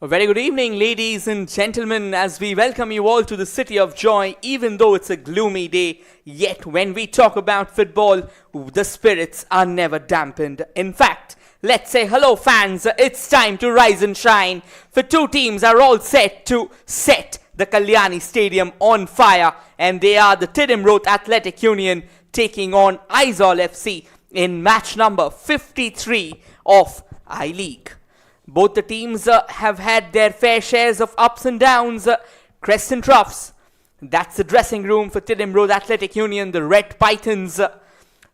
A very good evening, ladies and gentlemen, as we welcome you all to the City of Joy. Even though it's a gloomy day, yet when we talk about football, the spirits are never dampened. In fact, let's say hello, fans. It's time to rise and shine, for two teams are all set to set the Kalyani Stadium on fire, and they are the Tidham Road Athletic Union taking on Aizawl FC in match number 53 of I-League. Both the teams have had their fair shares of ups and downs, crests and troughs. That's the dressing room for Tidham Road Athletic Union, the Red Pythons.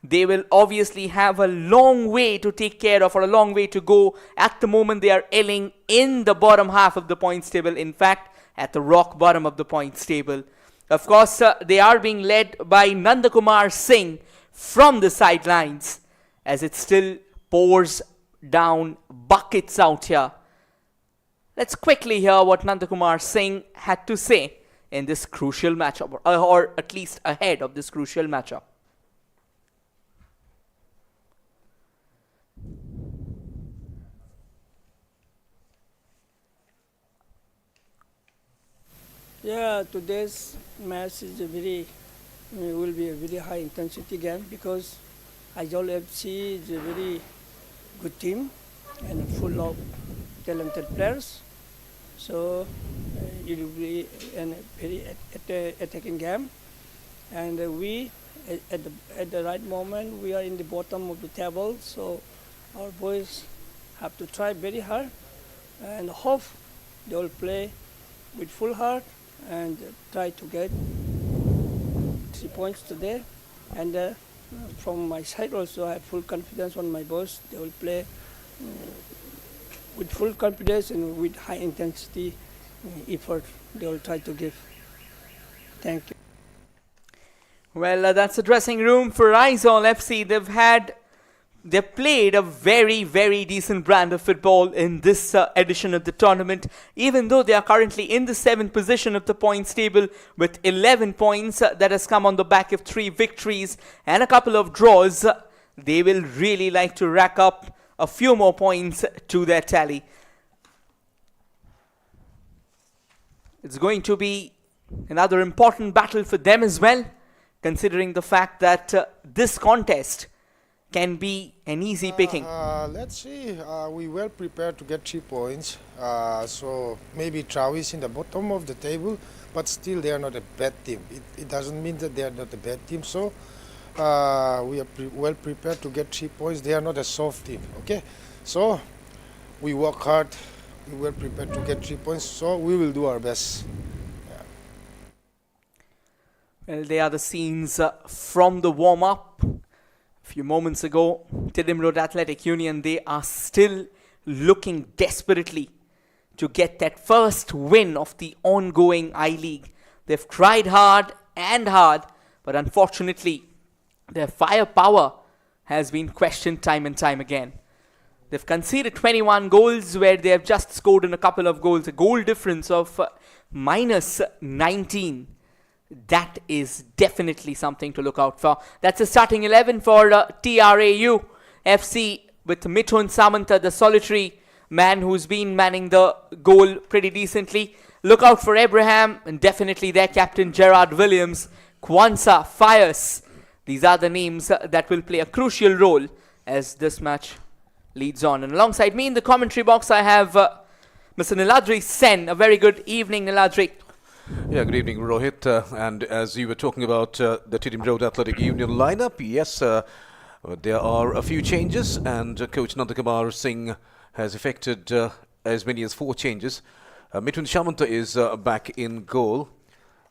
They will obviously have a long way to take care of, or a long way to go. At the moment, they are ailing in the bottom half of the points table. In fact, at the rock bottom of the points table. Of course, they are being led by Nandakumar Singh from the sidelines, as it still pours down buckets out here. Let's quickly hear what Nandakumar Singh had to say in this crucial matchup, or at least ahead of this crucial matchup. Yeah, today's match is will be a very high intensity game because Aizawl FC is a very good team and full of talented players. So it will be a very attacking game, and we at the right moment we are in the bottom of the table. So our boys have to try very hard and hope they will play with full heart and try to get 3 points today. And from my side also, I have full confidence on my boys. They will play with full confidence and with high intensity effort they will try to give. Thank you. Well, that's the dressing room for Aizawl FC. They've played a very, very decent brand of football in this edition of the tournament. Even though they are currently in the 7th position of the points table with 11 points, that has come on the back of 3 victories and a couple of draws, they will really like to rack up a few more points to their tally. It's going to be another important battle for them as well, considering the fact that this contest can be an easy picking. Let's see. We well prepared to get 3 points. So maybe TRAU is in the bottom of the table, but still they are not a bad team. It doesn't mean that they are not a bad team. So we are well prepared to get 3 points. They are not a soft team. Okay. So we work hard. We well prepared to get 3 points. So we will do our best. Yeah. Well, they are the scenes from the warm-up. A few moments ago, Tidham Road Athletic Union, they are still looking desperately to get that first win of the ongoing I-League. They've tried hard and hard, but unfortunately, their firepower has been questioned time and time again. They've conceded 21 goals where they have just scored in a couple of goals, a goal difference of minus 19. That is definitely something to look out for. That's the starting 11 for TRAU FC with Mithun Samanta, the solitary man who's been manning the goal pretty decently. Look out for Abraham and definitely their captain Gerard Williams, Kwanzaa, Fires. These are the names that will play a crucial role as this match leads on. And alongside me in the commentary box I have Mr. Niladri Sen. A very good evening, Niladri. Yeah, good evening, Rohit. And as you were talking about the Tidham Road Athletic Union lineup, yes, there are a few changes, and Coach Nandakumar Singh has effected as many as 4 changes. Mithun Samanta is back in goal,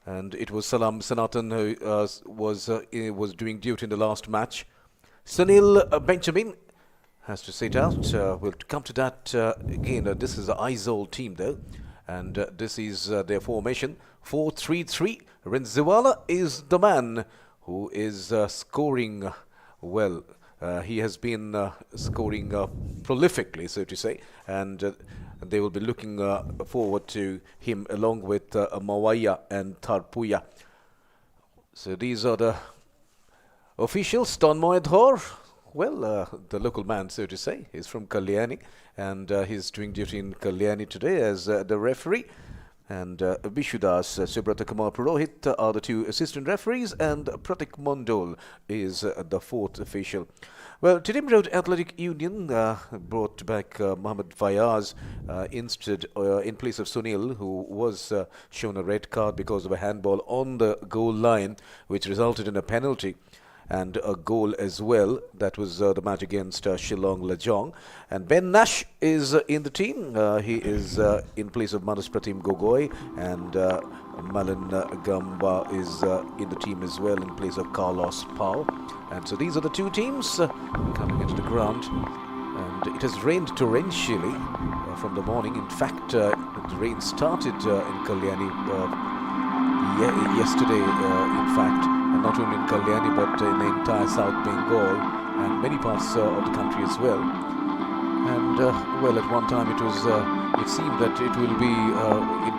and it was Salam Sanatan who was doing duty in the last match. Sunil Benjamin has to sit out. We'll come to that again. This is the Aizawl team, though. And this is their formation, 4-3-3. Renziwala is the man who is scoring well. He has been scoring prolifically, so to say, and they will be looking forward to him along with Mawaya and Tarpuya. So these are the officials, Tanmoy Dhor, well, the local man, so to say, is from Kalyani, and he's doing duty in Kalyani today as the referee. And Vishudas, Subrata Kumar Purohit are the two assistant referees, and Pratik Mondol is the fourth official. Well, Tidim Road Athletic Union brought back Mohammad Fayaz instead in place of Sunil, who was shown a red card because of a handball on the goal line, which resulted in a penalty and a goal as well. That was the match against Shillong Lajong. And Ben Nash is in the team. He is in place of Manus Pratim Gogoi, and Malin Gamba is in the team as well in place of Carlos Pau. And so these are the two teams coming into the ground. And it has rained torrentially from the morning. In fact, the rain started in Kalyani yesterday, in fact. And not only in Kalyani, but in the entire South Bengal and many parts of the country as well. And well, at one time it seemed that it will be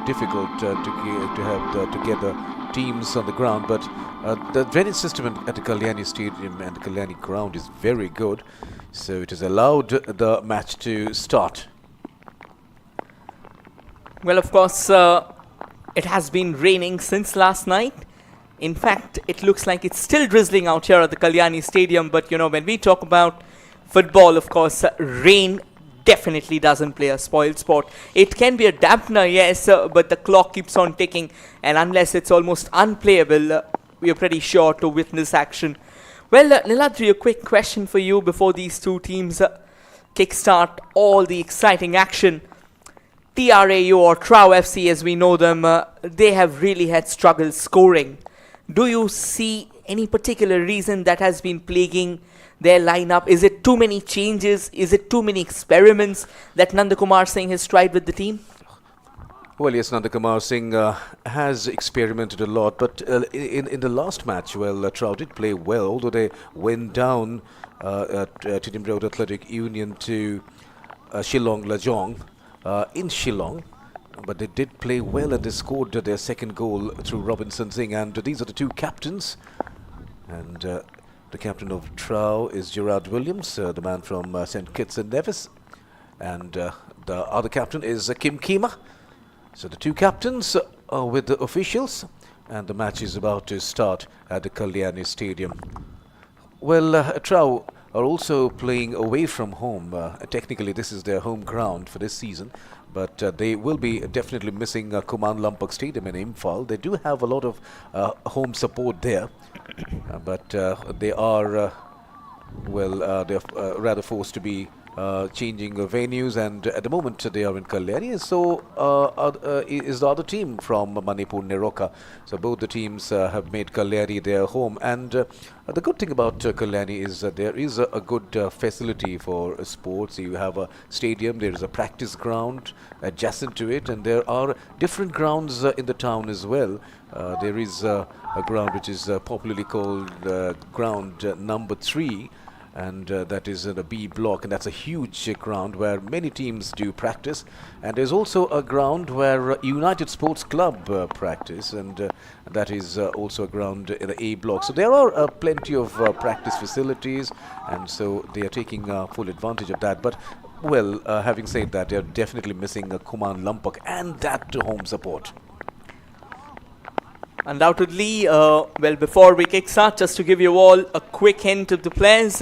difficult to have together teams on the ground, but the drainage system at the Kalyani Stadium and the Kalyani ground is very good, so it has allowed the match to start. Well, of course, it has been raining since last night. In fact, it looks like it's still drizzling out here at the Kalyani Stadium. But, you know, when we talk about football, of course, rain definitely doesn't play a spoiled sport. It can be a dampener, yes, but the clock keeps on ticking. And unless it's almost unplayable, we are pretty sure to witness action. Well, Niladri, a quick question for you before these two teams kickstart all the exciting action. TRAU or TRAU FC, as we know them, they have really had struggles scoring. Do you see any particular reason that has been plaguing their lineup? Is it too many changes? Is it too many experiments that Nandakumar Singh has tried with the team? Well, yes, Nandakumar Singh has experimented a lot, but in the last match, well, TRAU did play well, although they went down at Tidim Road Athletic Union to Shillong Lajong in Shillong. But they did play well, and they scored their second goal through Robinson Singh. And these are the two captains. And the captain of TRAU is Gerard Williams, the man from St. Kitts and Nevis. And the other captain is Kim Kima. So the two captains are with the officials. And the match is about to start at the Kalyani Stadium. Well, TRAU are also playing away from home. Technically, this is their home ground for this season. But they will be definitely missing Kuman Lampak Stadium in Imphal. They do have a lot of home support there, but they are, they're rather forced to be changing venues, and at the moment they are in Kalyani. So is the other team from Manipur, Neroka. So both the teams have made Kalyani their home, and the good thing about Kalyani is that there is a good facility for sports. You have a stadium, there is a practice ground adjacent to it, and there are different grounds in the town as well. There is a ground which is popularly called ground number 3, and that is in a B block, and that's a huge ground where many teams do practice. And there's also a ground where United Sports Club practice, and that is also a ground in the A block. So there are plenty of practice facilities, and so they are taking full advantage of that. But well, having said that, they are definitely missing Kuman Lampak and that home support. Undoubtedly, well, before we kickstart, just to give you all a quick hint of the players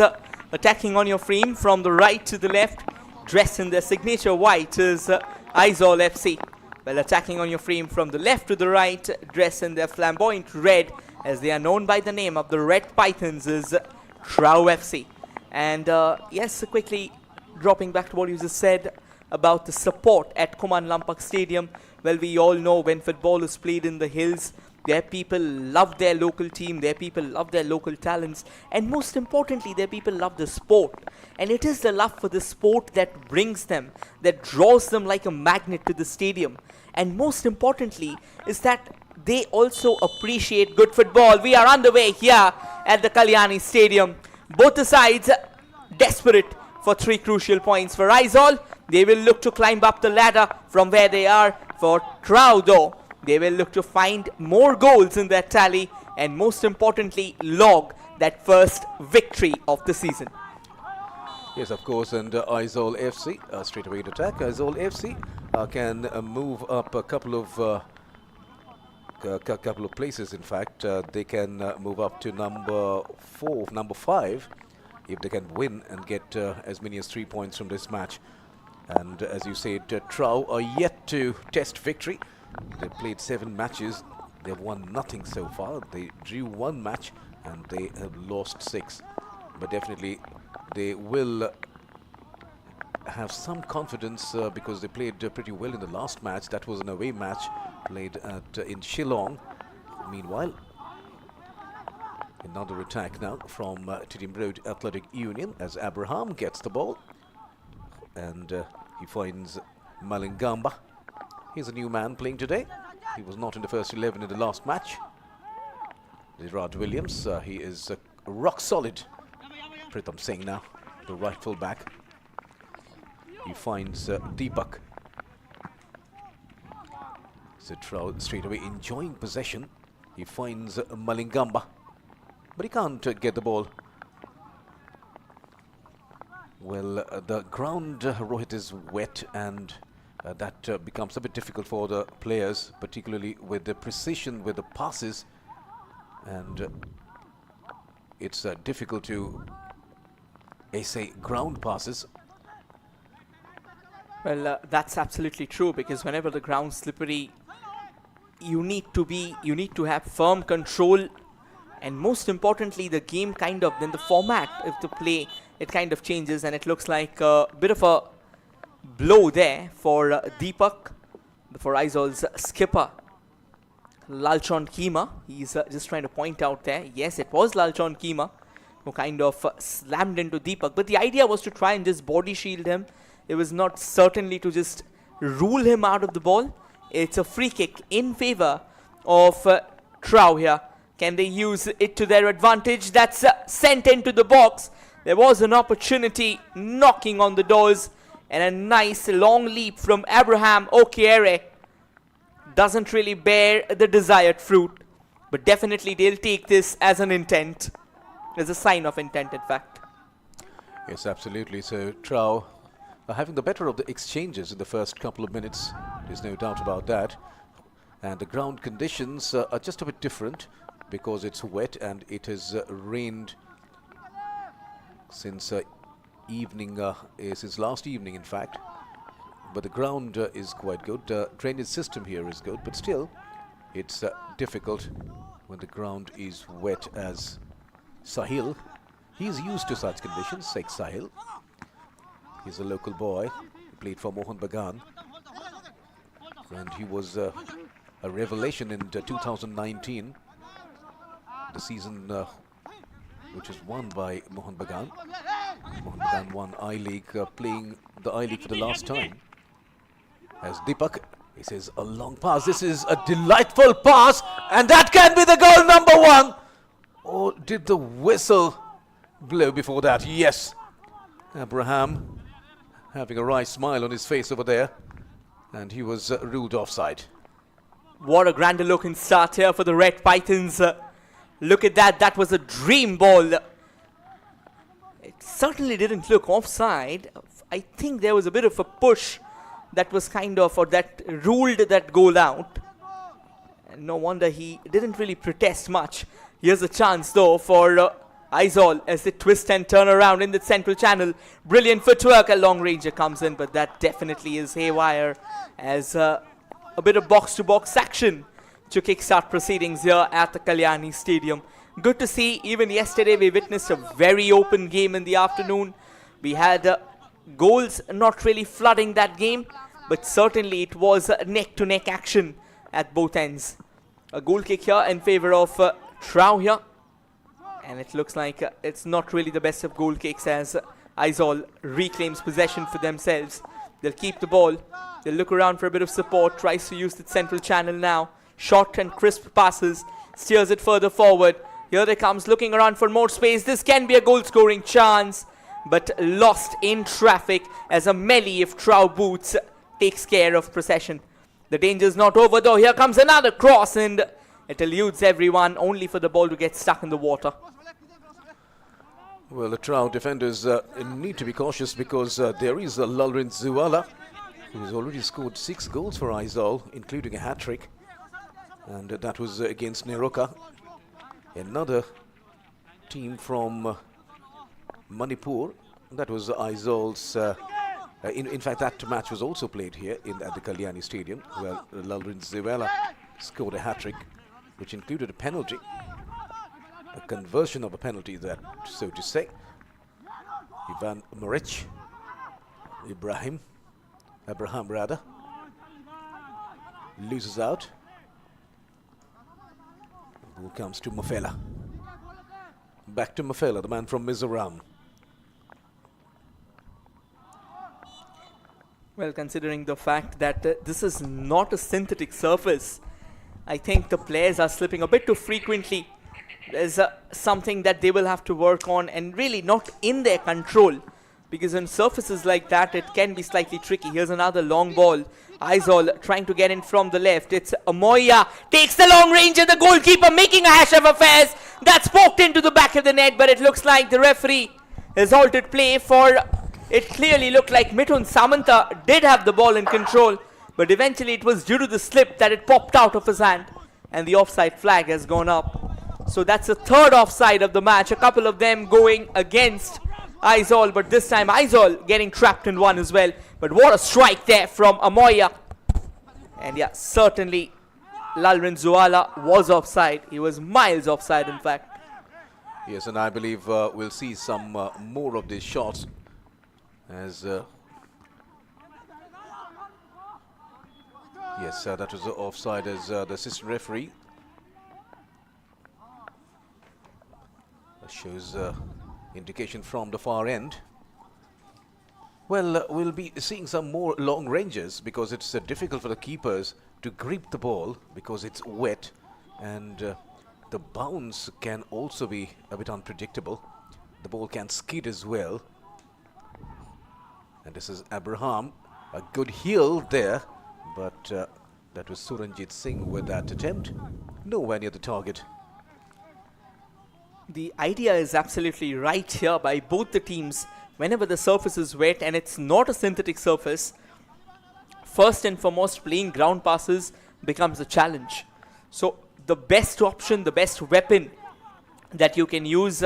attacking on your frame from the right to the left, dressed in their signature white, is Aizawl FC. Well, attacking on your frame from the left to the right, dressed in their flamboyant red, as they are known by the name of the Red Pythons, is TRAU FC. And yes, quickly dropping back to what you just said about the support at Kuman Lampak Stadium. Well, we all know when football is played in the hills, their people love their local team, their people love their local talents, and most importantly, their people love the sport. And it is the love for the sport that brings them, that draws them like a magnet to the stadium. And most importantly is that they also appreciate good football. We are underway here at the Kalyani Stadium. Both the sides desperate for 3 crucial points. For Aizawl, they will look to climb up the ladder from where they are. For TRAU, though, they will look to find more goals in their tally and most importantly log that first victory of the season. Yes, of course, and Aizawl FC straight away in attack. Aizawl FC can move up a couple of places. In fact, they can move up to number 5, if they can win and get as many as 3 points from this match. And as you said, TRAU are yet to test victory. They played 7 matches. They've won nothing so far. They drew 1 match and they have lost 6. But definitely they will have some confidence because they played pretty well in the last match. That was an away match played in Shillong. Meanwhile, another attack now from Tidim Road Athletic Union as Abraham gets the ball. And he finds Malingamba. He's a new man playing today. He was not in the first 11 in the last match. Gerard Williams, he is rock solid. Pritham Singh now, the right full back. He finds Deepak. So TRAU straight away enjoying possession. He finds Malingamba, but he can't get the ball. Well, the ground, Rohit, is wet, and that becomes a bit difficult for the players, particularly with the precision with the passes, and it's difficult to say ground passes. Well, that's absolutely true, because whenever the ground's slippery, you need to have firm control, and most importantly, the game then the format of the play, it kind of changes, and it looks like a bit of a blow there for Deepak, for Aizawl's skipper, Lalchon Kima. He's just trying to point out there. Yes, it was Lalchon Kima who kind of slammed into Deepak, but the idea was to try and just body shield him. It was not certainly to just rule him out of the ball. It's a free kick in favor of TRAU here. Can they use it to their advantage? That's sent into the box. There was an opportunity knocking on the doors, and a nice long leap from Abraham Okiere doesn't really bear the desired fruit, but definitely they'll take this as an intent, as a sign of intent, in fact. Yes, absolutely. So TRAU are having the better of the exchanges in the first couple of minutes. There's no doubt about that. And the ground conditions are just a bit different because it's wet and it has rained since since last evening, in fact. But the ground is quite good. Drainage system here is good, but still it's difficult when the ground is wet. As Sahil, he's used to such conditions. Sheikh Sahil, he's a local boy. He played for Mohan Bagan, and he was a revelation in 2019, the season which was won by Mohan Bagan. Mohan Bagan won I-League, playing the I-League for the last time. As Deepak, he says a long pass. This is a delightful pass, and that can be the goal number 1. Or did the whistle blow before that? Yes. Abraham having a wry smile on his face over there, and he was ruled offside. What a grandiloquent start here for the Red Pythons. Look at that. That was a dream ball. It certainly didn't look offside. I think there was a bit of a push that was or that ruled that goal out. And no wonder he didn't really protest much. Here's a chance though for Aizawl as they twist and turn around in the central channel. Brilliant footwork. A long ranger comes in, but that definitely is haywire as a bit of box-to-box action to kickstart proceedings here at the Kalyani Stadium. Good to see. Even yesterday we witnessed a very open game in the afternoon. We had goals not really flooding that game, but certainly it was neck-to-neck action at both ends. A goal kick here in favor of TRAU here, and it looks like it's not really the best of goal kicks as Aizawl reclaims possession for themselves. They'll keep the ball. They'll look around for a bit of support. Tries to use the central channel now. Short and crisp passes. Steers it further forward. Here they comes, looking around for more space. This can be a goal-scoring chance, but lost in traffic as a melee of TRAU boots takes care of possession. The danger's not over though. Here comes another cross, and It eludes everyone, only for the ball to get stuck in the water. Well, the TRAU defenders need to be cautious because there is Lalrin Zuala, who has already scored 6 goals for Aizawl, including a hat-trick. And that was against Neroka. Another team from Manipur. That was Aizawl's. In fact, that match was also played here at the Kalyani Stadium, where Lalrin Zuala scored a hat-trick, which included a penalty. A conversion of a penalty, that, so to say. Ivan Maric, Abraham rather, loses out. The ball comes to Mafela. Back to Mafela, the man from Mizoram. Well, considering the fact that this is not a synthetic surface, I think the players are slipping a bit too frequently. There's something that they will have to work on, and really not in their control, because on surfaces like that it can be slightly tricky. Here's another long ball. Aizawl trying to get in from the left. It's Amoya, takes the long range, and the goalkeeper making a hash of affairs. That's poked into the back of the net, but it looks like the referee has halted play. For it clearly looked like Mithun Samanta did have the ball in control, but eventually it was due to the slip that it popped out of his hand, and the offside flag has gone up. So that's the third offside of the match. A couple of them going against Aizawl, but this time Aizawl getting trapped in one as well. But what a strike there from Amoya. And yeah, certainly Lalrin Zuala was offside. He was miles offside, in fact. Yes, and I believe we'll see some more of these shots as yes, that was offside as the assistant referee shows indication from the far end. Well, we'll be seeing some more long ranges because it's difficult for the keepers to grip the ball because it's wet, and the bounce can also be a bit unpredictable. The ball can skid as well. And this is Abraham, a good heel there, but that was Suranjit Singh with that attempt. Nowhere near the target. The idea is absolutely right here by both the teams. Whenever the surface is wet and it's not a synthetic surface, first and foremost, playing ground passes becomes a challenge. So the best option, the best weapon that you can use,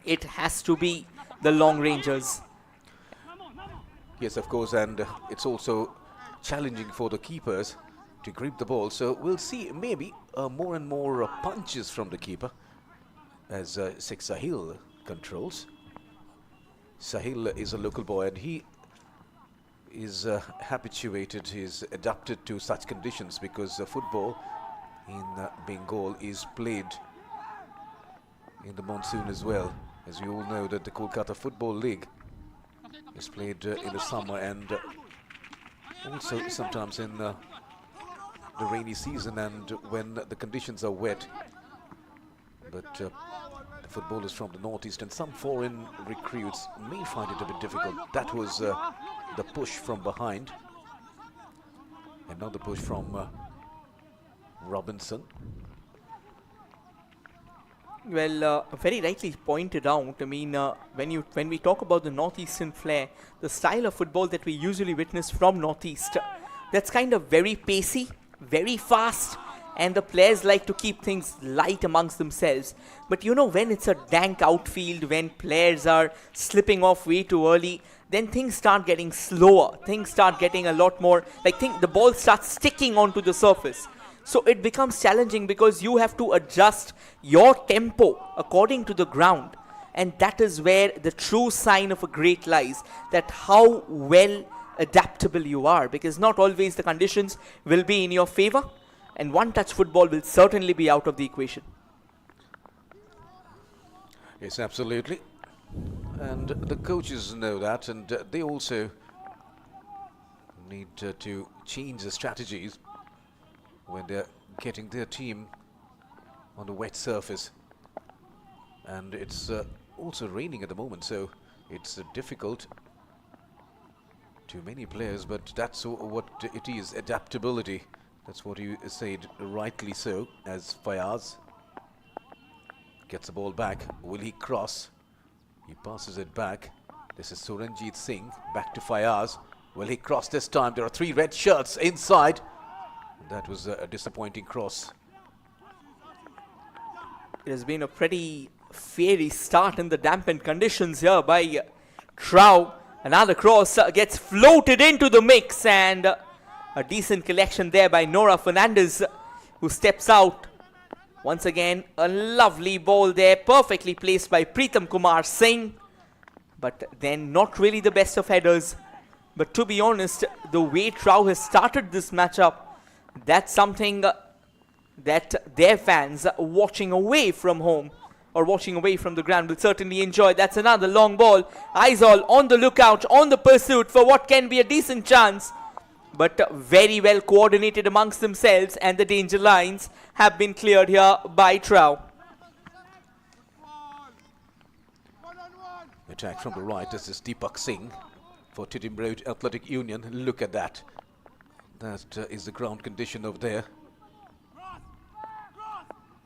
it has to be the long rangers. Yes, of course, and it's also challenging for the keepers to grip the ball. So we'll see maybe more and more punches from the keeper as Sheikh Sahil controls. Sahil is a local boy, and he is habituated, he's adapted to such conditions because football in Bengal is played in the monsoon as well. As we all know that the Kolkata Football League is played in the summer and also sometimes in the rainy season and when the conditions are wet. But the footballers from the northeast and some foreign recruits may find it a bit difficult. That was the push from behind. Another push from Robinson. Well, very rightly pointed out. I mean, when we talk about the northeastern flair, the style of football that we usually witness from northeast, that's kind of very pacey, very fast, and the players like to keep things light amongst themselves. But you know, when it's a dank outfield, when players are slipping off way too early, then things start getting slower. Things start getting a lot more, the ball starts sticking onto the surface. So it becomes challenging because you have to adjust your tempo according to the ground. And that is where the true sign of a great lies, that how well adaptable you are, because not always the conditions will be in your favor, and one-touch football will certainly be out of the equation. Yes, absolutely. And the coaches know that, and they also need to change the strategies when they're getting their team on the wet surface. And it's also raining at the moment, so it's difficult to many players, but that's what it is, adaptability That's what you said, rightly so, as Fayaz gets the ball back. Will he cross? He passes it back. This is Suranjit Singh, back to Fayaz. Will he cross this time? There are 3 red shirts inside. That was a disappointing cross. It has been a pretty fiery start in the dampened conditions here by TRAU. Another cross gets floated into the mix, and a decent collection there by Nora Fernandez, who steps out. Once again, a lovely ball there, perfectly placed by Pritam Kumar Singh. But then not really the best of headers. But to be honest, the way TRAU has started this matchup, that's something that their fans watching away from home or watching away from the ground will certainly enjoy. That's another long ball. Aizawl on the lookout, on the pursuit for what can be a decent chance. But very well coordinated amongst themselves, and the danger lines have been cleared here by TRAU. Attack from the right. This is Deepak Singh for Tidim Road Athletic Union. Look at that. That is the ground condition over there.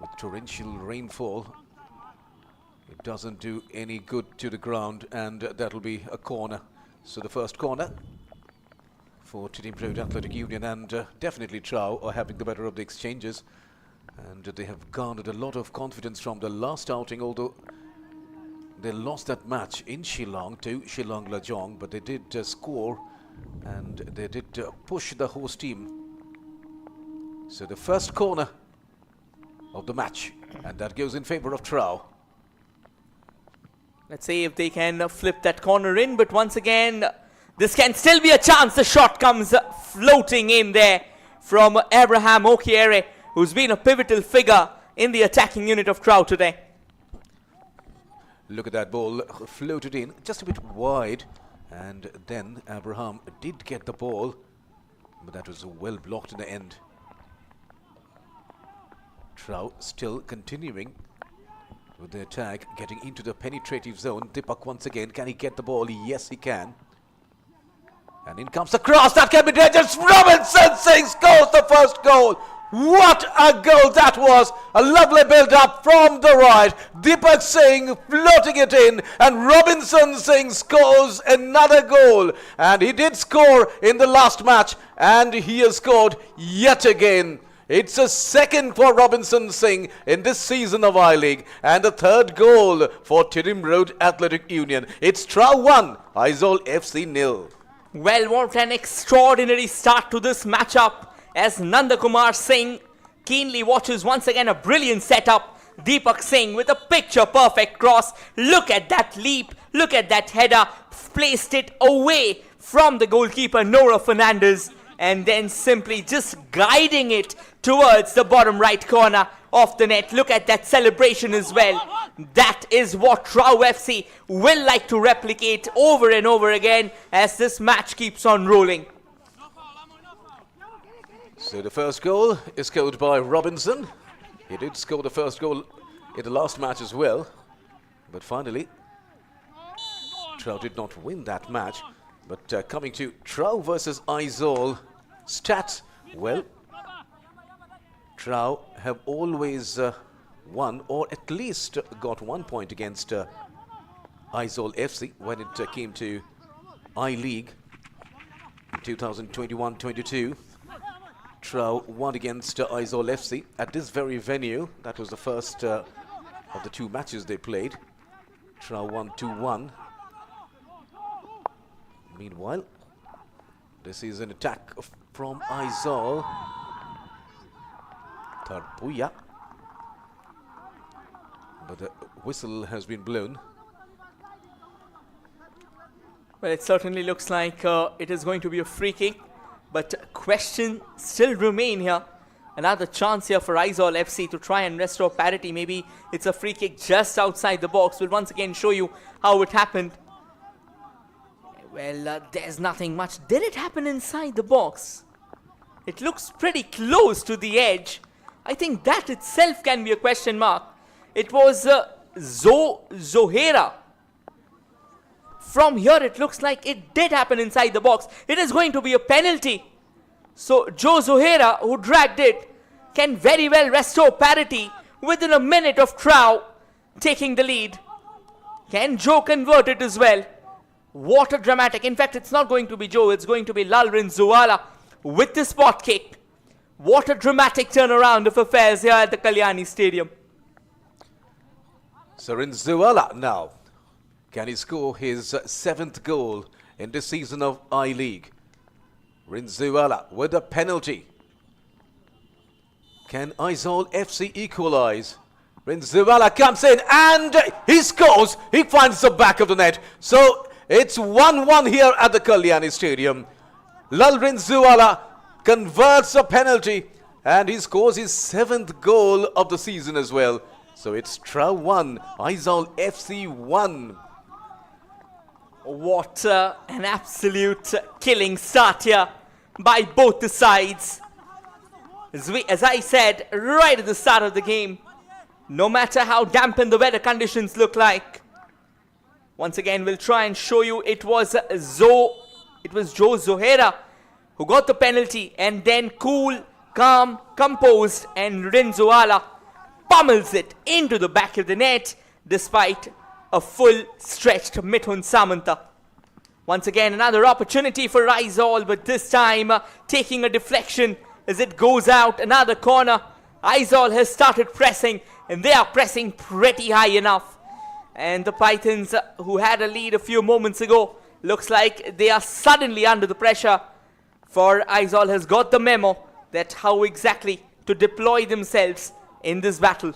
With torrential rainfall, it doesn't do any good to the ground, and that'll be a corner. So the first corner for Tidim Road Athletic Union, and definitely TRAU are having the better of the exchanges, and they have garnered a lot of confidence from the last outing, although they lost that match in Shillong to Shillong Lajong, but they did score, and they did push the host team. So the first corner of the match, and that goes in favor of TRAU. Let's see if they can flip that corner in, but once again, this can still be a chance. The shot comes floating in there from Abraham Okiere, who's been a pivotal figure in the attacking unit of TRAU today. Look at that ball, floated in just a bit wide, and then Abraham did get the ball, but that was well blocked in the end. TRAU still continuing with the attack, getting into the penetrative zone. Deepak once again, can he get the ball? Yes, he can. And in comes the cross, that can be dangerous. Robinson Singh scores the first goal. What a goal that was! A lovely build-up from the right. Deepak Singh floating it in, and Robinson Singh scores another goal. And he did score in the last match, and he has scored yet again. It's a second for Robinson Singh in this season of I-League, and a third goal for Tidim Road Athletic Union. It's TRAU 1, Aizawl FC 0. Well, what an extraordinary start to this matchup, as Nandakumar Singh keenly watches once again a brilliant setup. Deepak Singh with a picture-perfect cross. Look at that leap, look at that header, placed it away from the goalkeeper Nora Fernandez, and then simply just guiding it towards the bottom right corner of the net. Look at that celebration as well. That is what TRAU FC will like to replicate over and over again as this match keeps on rolling. So the first goal is scored by Robinson. He did score the first goal in the last match as well. But finally, TRAU did not win that match. But coming to TRAU versus Aizawl stats, well, TRAU have always won, or at least got 1 point against Aizawl FC when it came to I-League in 2021-22. TRAU won against Aizawl FC at this very venue. That was the first of the 2 matches they played. TRAU won 2-1. Meanwhile, this is an attack from Aizawl. Tarpuya. But the whistle has been blown. Well, it certainly looks like it is going to be a free kick, but questions still remain here. Another chance here for Aizawl FC to try and restore parity. Maybe it's a free kick just outside the box. We'll once again show you how it happened. Well, there's nothing much. Did it happen inside the box? It looks pretty close to the edge. I think that itself can be a question mark. It was Zohera. From here, it looks like it did happen inside the box. It is going to be a penalty So Joe Zohera, who dragged it, can very well restore parity within a minute of TRAU taking the lead. Can Joe convert it as well? What a dramatic. In fact, it's not going to be Joe, it's going to be Lalrin Zuwala with the spot kick. What a dramatic turnaround of affairs here at the Kalyani Stadium. So Rinzuala now, can he score his 7th goal in this season of I-League? Rinzuala with a penalty. Can Aizawl FC equalize? Rinzuala comes in and he scores. He finds the back of the net. So it's 1-1 here at the Kalyani Stadium. Lal Rinzuala converts a penalty and he scores his 7th goal of the season as well. So it's TRAU 1, Aizawl FC 1. What an absolute killing start here by both the sides. As I said right at the start of the game, no matter how dampened the weather conditions look like, once again we'll try and show you it was Joe Zohera who got the penalty, and then cool, calm, composed, and Rinzuala pummels it into the back of the net despite a full stretched Mithun Samanta. Once again another opportunity for Aizawl, but this time taking a deflection as it goes out, another corner. Aizawl has started pressing and they are pressing pretty high enough. And the Pythons, who had a lead a few moments ago, looks like they are suddenly under the pressure, for Aizawl has got the memo that how exactly to deploy themselves in this battle.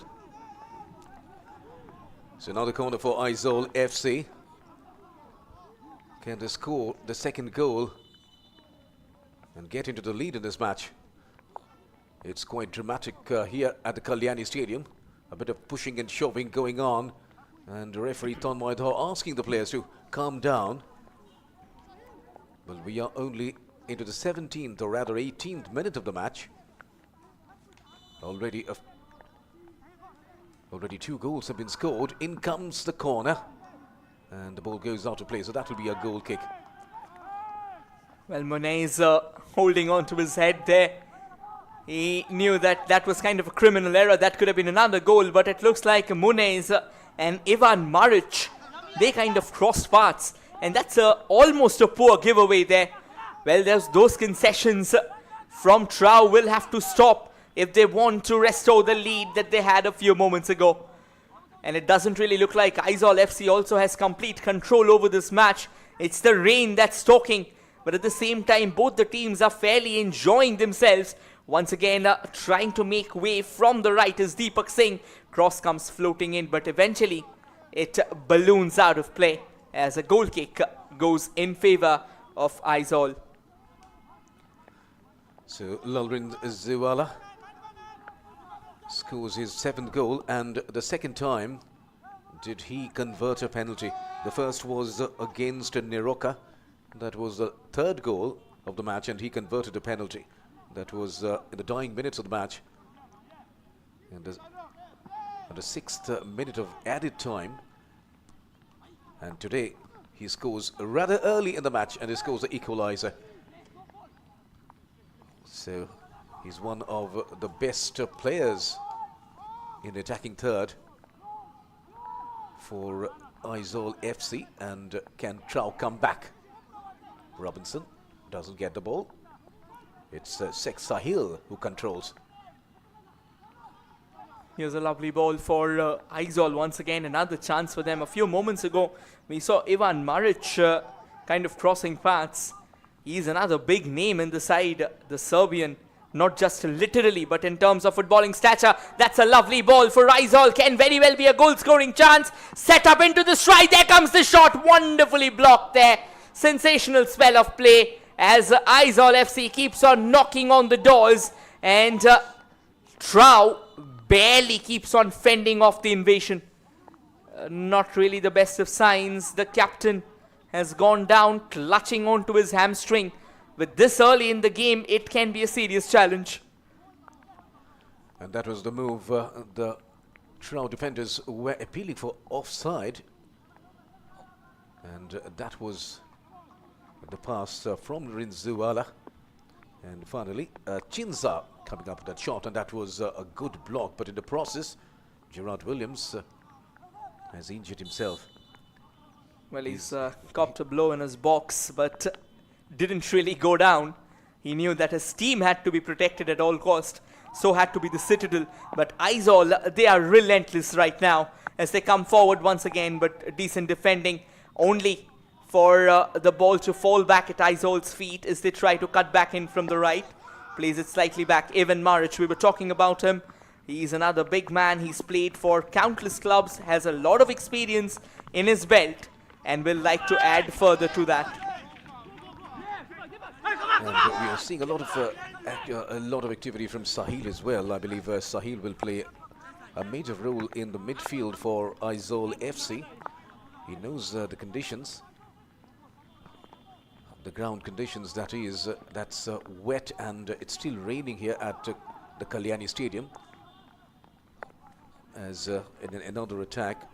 So now the corner for Aizawl FC. Can they score the 2nd goal and get into the lead in this match? It's quite dramatic here at the Kalyani Stadium. A bit of pushing and shoving going on, and referee Ton Maidha asking the players to calm down. Well, we are only into the 17th or rather 18th minute of the match. Already 2 goals have been scored. In comes the corner and the ball goes out of play, so that will be a goal kick. Well, Monet is holding on to his head there. He knew that that was kind of a criminal error. That could have been another goal, but it looks like Munez and Ivan Maric, they kind of crossed paths, and that's almost a poor giveaway there. Well, there's those concessions from TRAU will have to stop if they want to restore the lead that they had a few moments ago. And it doesn't really look like Aizawl FC also has complete control over this match. It's the rain that's talking, but at the same time both the teams are fairly enjoying themselves. Once again trying to make way from the right as Deepak Singh. Cross comes floating in, but eventually it balloons out of play as a goal kick goes in favour of Aizawl. So Lalrin Ziwala scores his 7th goal, and the 2nd time did he convert a penalty. The first was against Niroka. That was the 3rd goal of the match and he converted a penalty. That was in the dying minutes of the match. And at the 6th minute of added time. And today he scores rather early in the match and he scores the equalizer. So he's one of the best players in the attacking third for Aizawl FC. And can TRAU come back? Robinson doesn't get the ball. It's Sheikh Sahil who controls. Here's a lovely ball for Aizawl. Once again, another chance for them. A few moments ago, we saw Ivan Maric kind of crossing paths. He's another big name in the side, the Serbian. Not just literally, but in terms of footballing stature. That's a lovely ball for Aizawl. Can very well be a goal-scoring chance. Set up into the stride. There comes the shot. Wonderfully blocked there. Sensational spell of play as Aizawl FC keeps on knocking on the doors, and TRAU barely keeps on fending off the invasion. Not really the best of signs. The captain has gone down, clutching onto his hamstring. With this early in the game, it can be a serious challenge. And that was the move. The TRAU defenders were appealing for offside. And that was the pass from Rinzuala. And finally, Chinza coming up with that shot, and that was a good block. But in the process, Gerard Williams has injured himself. Well, he's copped a blow in his box, but didn't really go down. He knew that his team had to be protected at all cost. So had to be the Citadel. But Aizawl, they are relentless right now as they come forward once again. But decent defending only for the ball to fall back at Aizawl's feet as they try to cut back in from the right. Plays it slightly back. Evan Maric, we were talking about him. He's another big man. He's played for countless clubs, has a lot of experience in his belt, and will like to add further to that. And we are seeing a lot of activity from Sahil as well. I believe Sahil will play a major role in the midfield for Aizawl FC. He knows the conditions, the ground conditions, that is, that's wet, and it's still raining here at the Kalyani Stadium. As in another attack,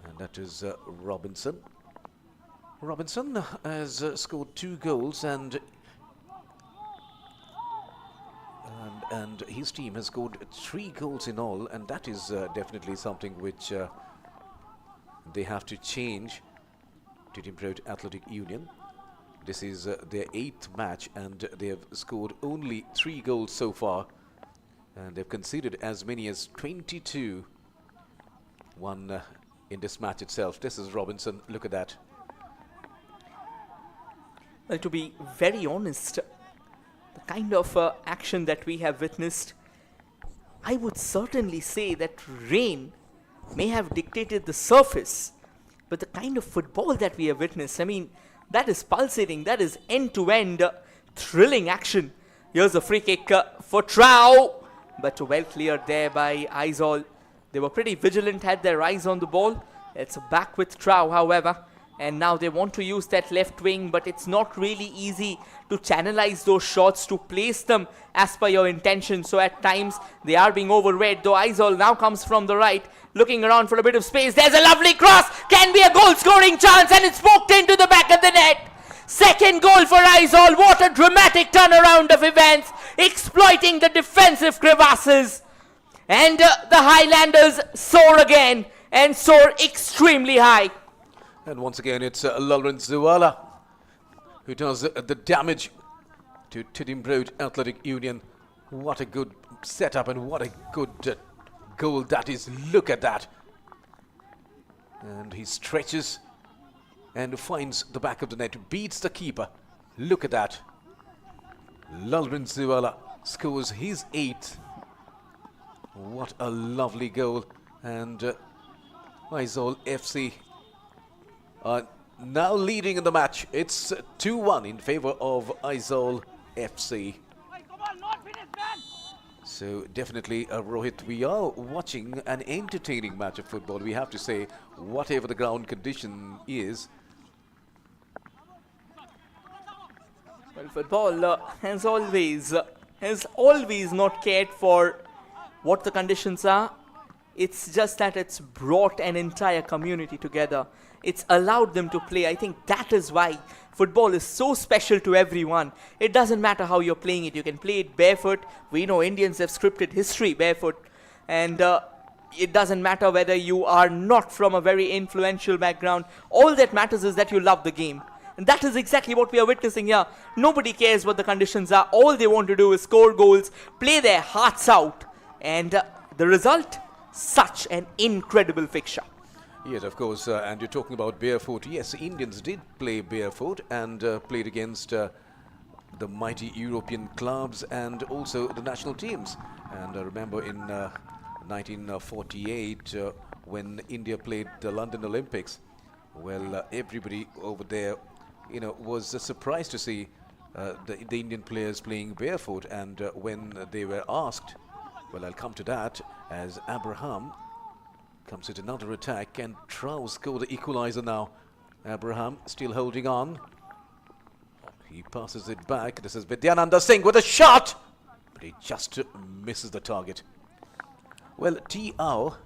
and that is Robinson. Robinson has scored 2 goals, and his team has scored 3 goals in all, and that is definitely something which they have to change. Tidim Road Athletic Union. This is their 8th match, and they have scored only 3 goals so far, and they've conceded as many as 22 in this match itself. This is Robinson. Look at that. Well, to be very honest, the kind of action that we have witnessed, I would certainly say that rain may have dictated the surface, but the kind of football that we have witnessed, I mean, that is pulsating, that is end-to-end thrilling action. Here's a free kick for TRAU, but well cleared there by Aizawl. They were pretty vigilant, had their eyes on the ball. It's back with TRAU, however. And now they want to use that left wing, but it's not really easy to channelize those shots, to place them as per your intention. So at times they are being overread, though Aizawl now comes from the right, looking around for a bit of space. There's a lovely cross, can be a goal scoring chance, and it's poked into the back of the net. Second goal for Aizawl. What a dramatic turnaround of events, exploiting the defensive crevasses. And the Highlanders soar again, and soar extremely high. And once again, it's Lawrence Zuwala who does the damage to Tidim Road Athletic Union. What a good setup, and what a good goal that is. Look at that. And he stretches and finds the back of the net, beats the keeper. Look at that. Lawrence Zuwala scores his 8th. What a lovely goal. And Aizawl FC are now leading in the match. It's 2-1 in favor of Aizawl FC. So definitely, Rohit, we are watching an entertaining match of football, we have to say, whatever the ground condition is. Well, football has always not cared for what the conditions are. It's just that it's brought an entire community together. It's allowed them to play. I think that is why football is so special to everyone. It doesn't matter how you're playing it. You can play it barefoot. We know Indians have scripted history barefoot. And it doesn't matter whether you are not from a very influential background. All that matters is that you love the game. And that is exactly what we are witnessing here. Nobody cares what the conditions are. All they want to do is score goals, play their hearts out. And the result? Such an incredible fixture. Yes, of course, and you're talking about barefoot. Yes, Indians did play barefoot and played against the mighty European clubs and also the national teams. And I remember in 1948 when India played the London Olympics, well, everybody over there, you know, was surprised to see the Indian players playing barefoot. And when they were asked, well, I'll come to that, as Abraham comes with another attack, and TRAU score the equalizer now. Abraham still holding on. He passes it back. This is Vidyananda Singh with a shot, but he just misses the target. Well, TRAU,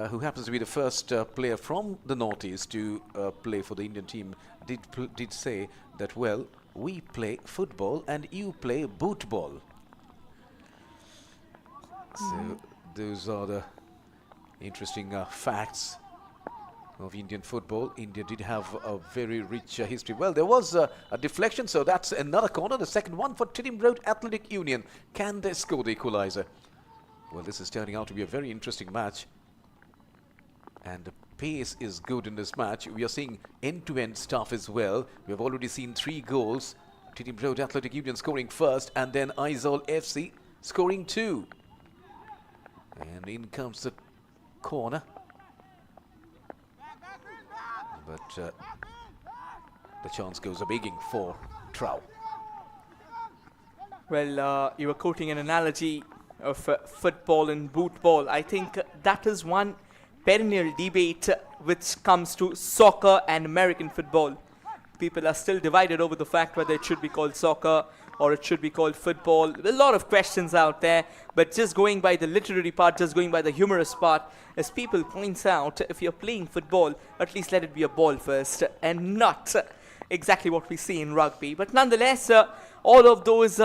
who happens to be the first player from the Northeast to play for the Indian team, did say that, well, we play football and you play boot ball. So those are the interesting facts of Indian football. India did have a very rich history. Well, there was a deflection, so that's another corner. The second one for Tidim Road Athletic Union. Can they score the equalizer? Well, this is turning out to be a very interesting match. And the pace is good in this match. We are seeing end-to-end stuff as well. We have already seen 3 goals. Tidim Road Athletic Union scoring first, and then Aizawl FC scoring 2. And in comes the corner. But the chance goes a-begging for TRAU. Well, you were quoting an analogy of football and boot ball. I think that is one perennial debate which comes to soccer and American football. People are still divided over the fact whether it should be called soccer or it should be called football. A lot of questions out there, but just going by the literary part, just going by the humorous part, as people points out, if you're playing football, at least let it be a ball first and not exactly what we see in rugby. But nonetheless, all of those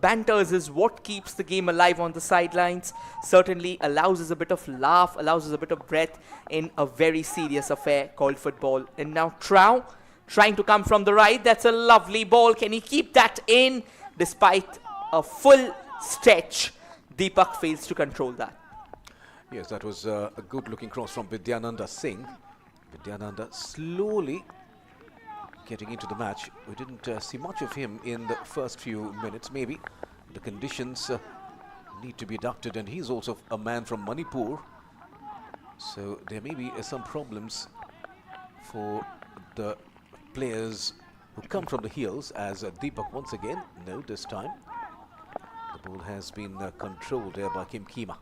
banters is what keeps the game alive on the sidelines. Certainly allows us a bit of laugh, allows us a bit of breath in a very serious affair called football. And now TRAU trying to come from the right. That's a lovely ball. Can he keep that in? Despite a full stretch, Deepak fails to control that. Yes, that was a good-looking cross from Vidyananda Singh. Vidyananda slowly getting into the match. We didn't see much of him in the first few minutes. Maybe the conditions need to be adapted, and he's also a man from Manipur. So there may be some problems for the players who come from the hills, as Deepak once again, no, this time the ball has been controlled there by Kim Kima.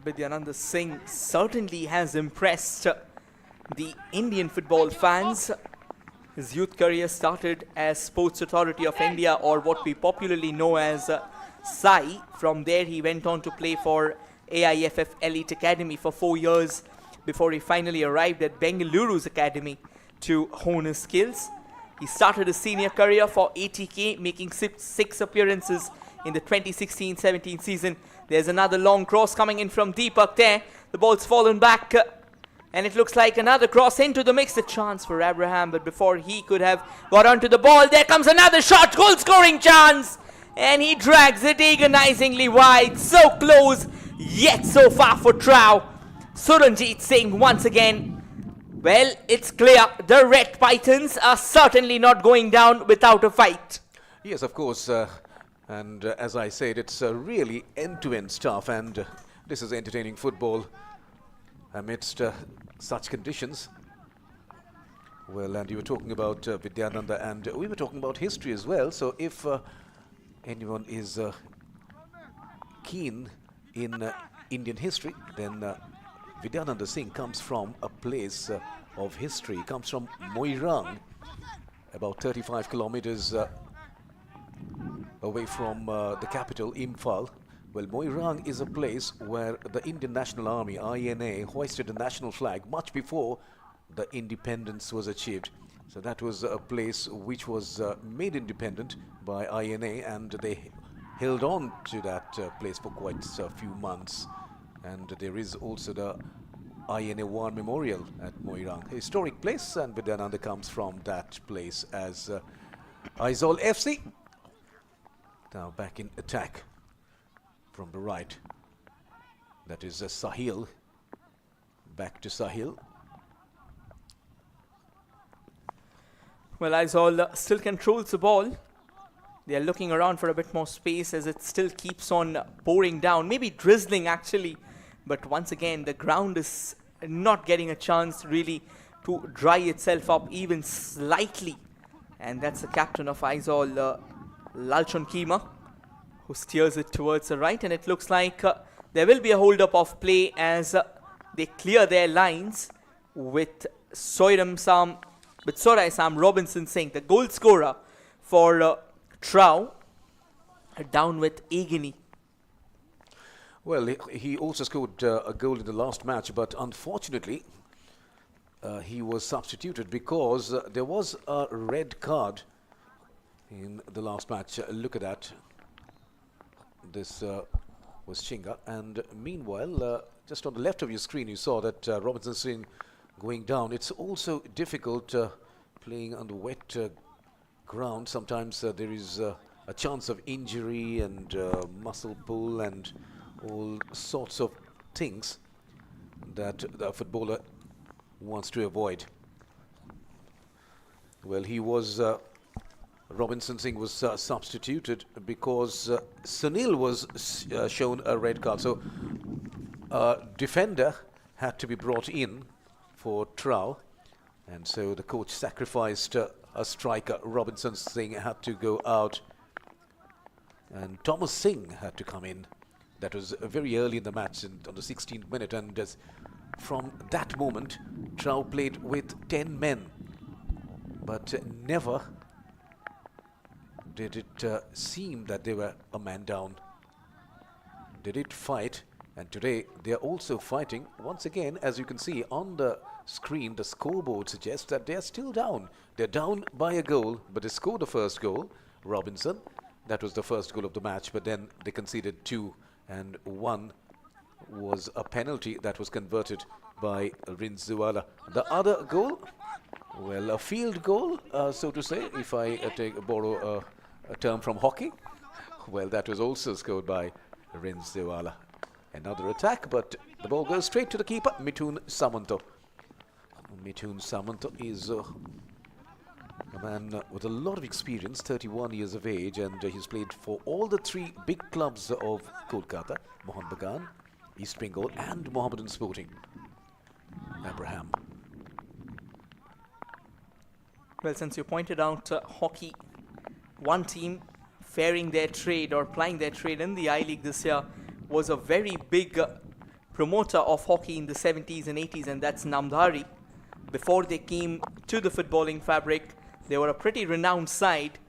Vidyananda Singh certainly has impressed the Indian football fans. His youth career started as Sports Authority of India, or what we popularly know as SAI. From there he went on to play for AIFF Elite Academy for 4 years before he finally arrived at Bengaluru's academy to hone his skills. He started his senior career for ATK, making six appearances in the 2016-17 season. There's another long cross coming in from Deepak there. The ball's fallen back, and it looks like another cross into the mix. A chance for Abraham, but before he could have got onto the ball, there comes another shot, goal-scoring chance, and he drags it agonizingly wide. So close, yet so far for TRAU. Suranjit Singh once again. Well, it's clear the Red Pythons are certainly not going down without a fight. Yes, of course. And as I said, it's really end-to-end stuff, and this is entertaining football amidst such conditions. Well, and you were talking about Vidyananda, and we were talking about history as well. So if anyone is keen in Indian history, then Vidyananda Singh comes from a place of history. He comes from Moirang, about 35 kilometers away from the capital, Imphal. Well, Moirang is a place where the Indian National Army, INA, hoisted the national flag much before the independence was achieved. So that was a place which was made independent by INA, and they held on to that place for quite a few months. And there is also the INA War Memorial at Moirang, a historic place, and Vidyananda comes from that place as Aizawl FC. Now back in attack from the right. That is Sahil. Back to Sahil. Well, Aizawl still controls the ball. They are looking around for a bit more space as it still keeps on pouring down, maybe drizzling actually. But once again, the ground is not getting a chance really to dry itself up even slightly. And that's the captain of Aizawl, Lalchon Kima, who steers it towards the right. And it looks like there will be a hold-up of play as they clear their lines with Sorai Sam Robinson Singh, the goal scorer for TRAU, down with agony. Well, he also scored a goal in the last match, but unfortunately, he was substituted because there was a red card in the last match. Look at that. This was Chinga, and meanwhile, just on the left of your screen, you saw that Robinson Singh going down. It's also difficult playing on the wet ground. Sometimes there is a chance of injury and muscle pull and all sorts of things that the footballer wants to avoid. Well, he was Robinson Singh was substituted because Sunil was shown a red card. So a defender had to be brought in for TRAU, and so the coach sacrificed a striker. Robinson Singh had to go out, and Thomas Singh had to come in. That was very early in the match, on the 16th minute, and from that moment, TRAU played with 10 men, but never did it seem that they were a man down. They did fight, and today they are also fighting. Once again, as you can see on the screen, the scoreboard suggests that they are still down. They're down by a goal, but they scored the first goal, Robinson. That was the first goal of the match, but then they conceded 2, and 1 was a penalty that was converted by Rinziwala. The other goal, well, a field goal, so to say, if I borrow a term from hockey. Well, that was also scored by Rinziwala. Another attack, but the ball goes straight to the keeper, Mithun Samanto. Mithun Samanto is a man with a lot of experience, 31 years of age, and he's played for all the 3 big clubs of Kolkata, Mohun Bagan, East Bengal and Mohammedan Sporting. Abraham. Well, since you pointed out hockey, one team faring their trade or plying their trade in the I-League this year was a very big promoter of hockey in the 70s and 80s, and that's Namdhari. Before they came to the footballing fabric, they were a pretty renowned side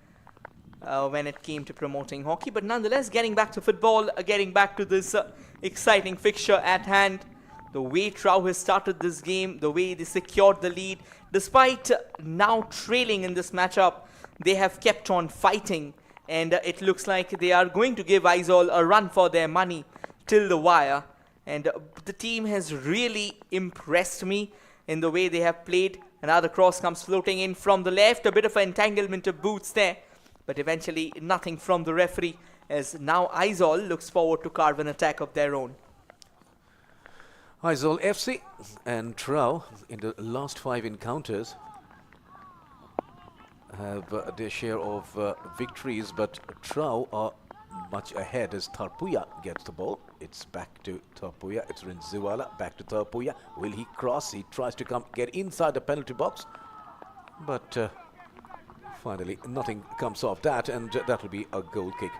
when it came to promoting hockey. But nonetheless, getting back to football, getting back to this exciting fixture at hand, the way TRAU has started this game, the way they secured the lead, despite now trailing in this matchup, they have kept on fighting, and it looks like they are going to give Aizawl a run for their money till the wire. And the team has really impressed me in the way they have played. Another cross comes floating in from the left, a bit of an entanglement of boots there, but eventually nothing from the referee, as now Aizawl looks forward to carve an attack of their own. Aizawl FC and TRAU in the last 5 encounters have their share of victories, but TRAU are much ahead as Tarpuya gets the ball. It's back to Tarpuya. It's Rinziwala back to Tarpuya. Will he cross? He tries to get inside the penalty box, but finally nothing comes off that, and that will be a goal kick.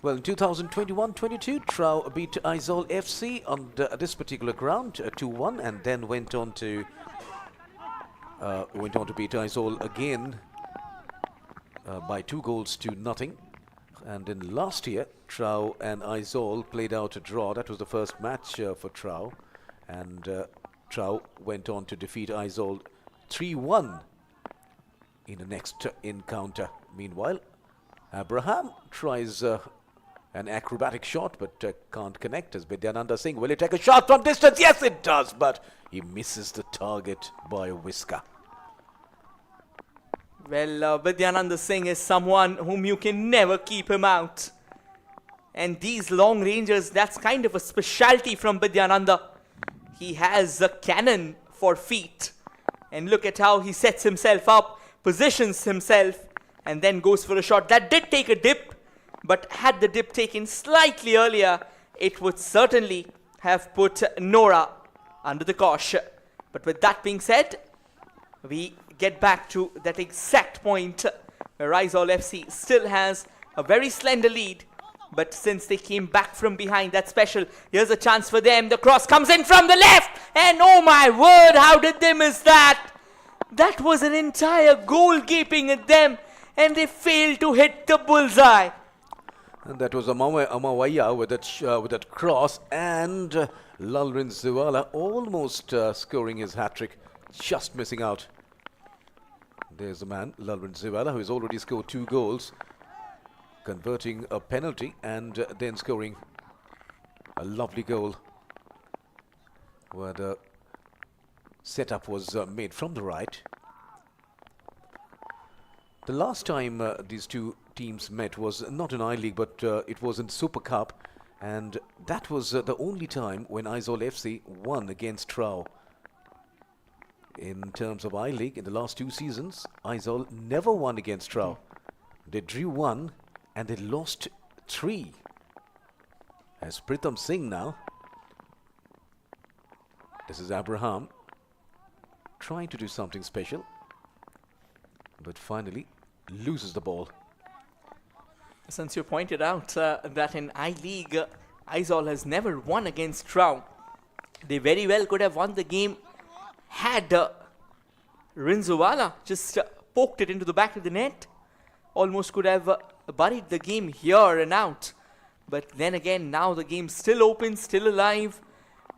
Well, in 2021-22, TRAU beat Aizawl FC on this particular ground 2-1, and then went on to beat Aizawl again by 2-0. And then last year, TRAU and Aizawl played out a draw. That was the first match for TRAU, and TRAU went on to defeat Aizawl 3-1 in the next encounter. Meanwhile, Abraham tries an acrobatic shot, but can't connect as Bidyananda Singh. Will he take a shot from distance? Yes, it does, but he misses the target by a whisker. Well, Bidyananda Singh is someone whom you can never keep him out. And these long rangers, that's kind of a specialty from Bidyananda. He has a cannon for feet. And look at how he sets himself up, positions himself, and then goes for a shot. That did take a dip, but had the dip taken slightly earlier, it would certainly have put Nora under the cosh. But with that being said, we get back to that exact point where Aizawl FC still has a very slender lead. But since they came back from behind, that's special. Here's a chance for them. The cross comes in from the left. And oh my word, how did they miss that? That was an entire goal gaping at them. And they failed to hit the bullseye. And that was Amawaya with that cross, and Rinziwala almost scoring his hat-trick just missing out. There's the man, Lalwin Ziwala, who has already scored 2 goals, converting a penalty and then scoring a lovely goal where the setup was made from the right. The last time these two teams met was not in I-League, but it was in Super Cup, and that was the only time when Aizawl FC won against TRAU. In terms of I-League, in the last 2 seasons, Aizawl never won against TRAU. They drew 1 and they lost 3. As Pritham Singh now. This is Abraham trying to do something special, but finally loses the ball. Since you pointed out that in I-League, Aizawl has never won against TRAU, they very well could have won the game had Rinzuwala just poked it into the back of the net. Almost could have buried the game here and out. But then again, now the game's still open, still alive.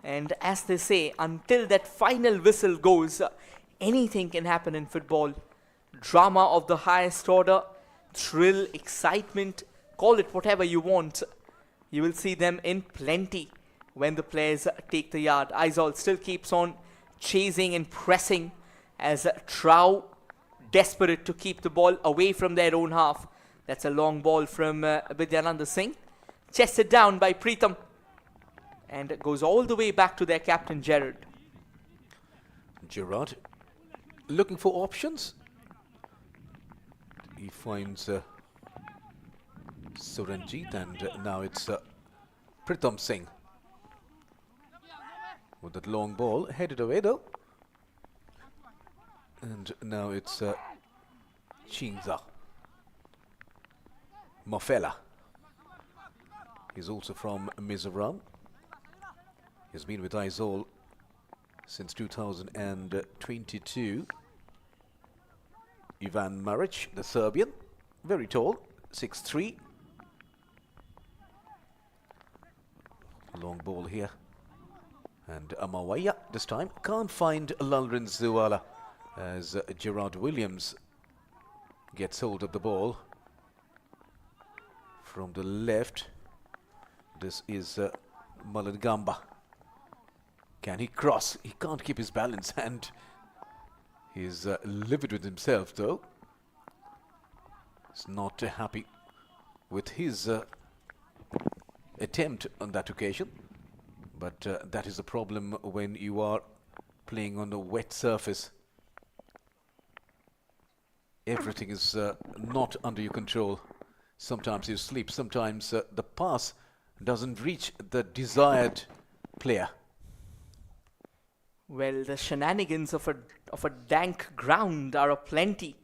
And as they say, until that final whistle goes, anything can happen in football. Drama of the highest order, thrill, excitement, call it whatever you want. You will see them in plenty when the players take the yard. Aizawl still keeps on chasing and pressing as TRAU desperate to keep the ball away from their own half. That's a long ball from Vidyananda Singh. Chested down by Pritham. And it goes all the way back to their captain, Gerard. Gerard looking for options. He finds Suranjit, and now it's Pritham Singh. With that long ball, headed away though. And now it's Chinza. Mofela. He's also from Mizoram. He's been with Aizawl since 2022. Ivan Maric, the Serbian, very tall, 6'3". Long ball here. And Amawaya this time can't find Lalwin Ziwala as Gerard Williams gets hold of the ball from the left. This is Malad Gamba. Can he cross? He can't keep his balance, and he's livid with himself though. He's not happy with his attempt on that occasion. But that is the problem when you are playing on a wet surface. Everything is not under your control. Sometimes you slip, sometimes the pass doesn't reach the desired player. Well, the shenanigans of a dank ground are aplenty,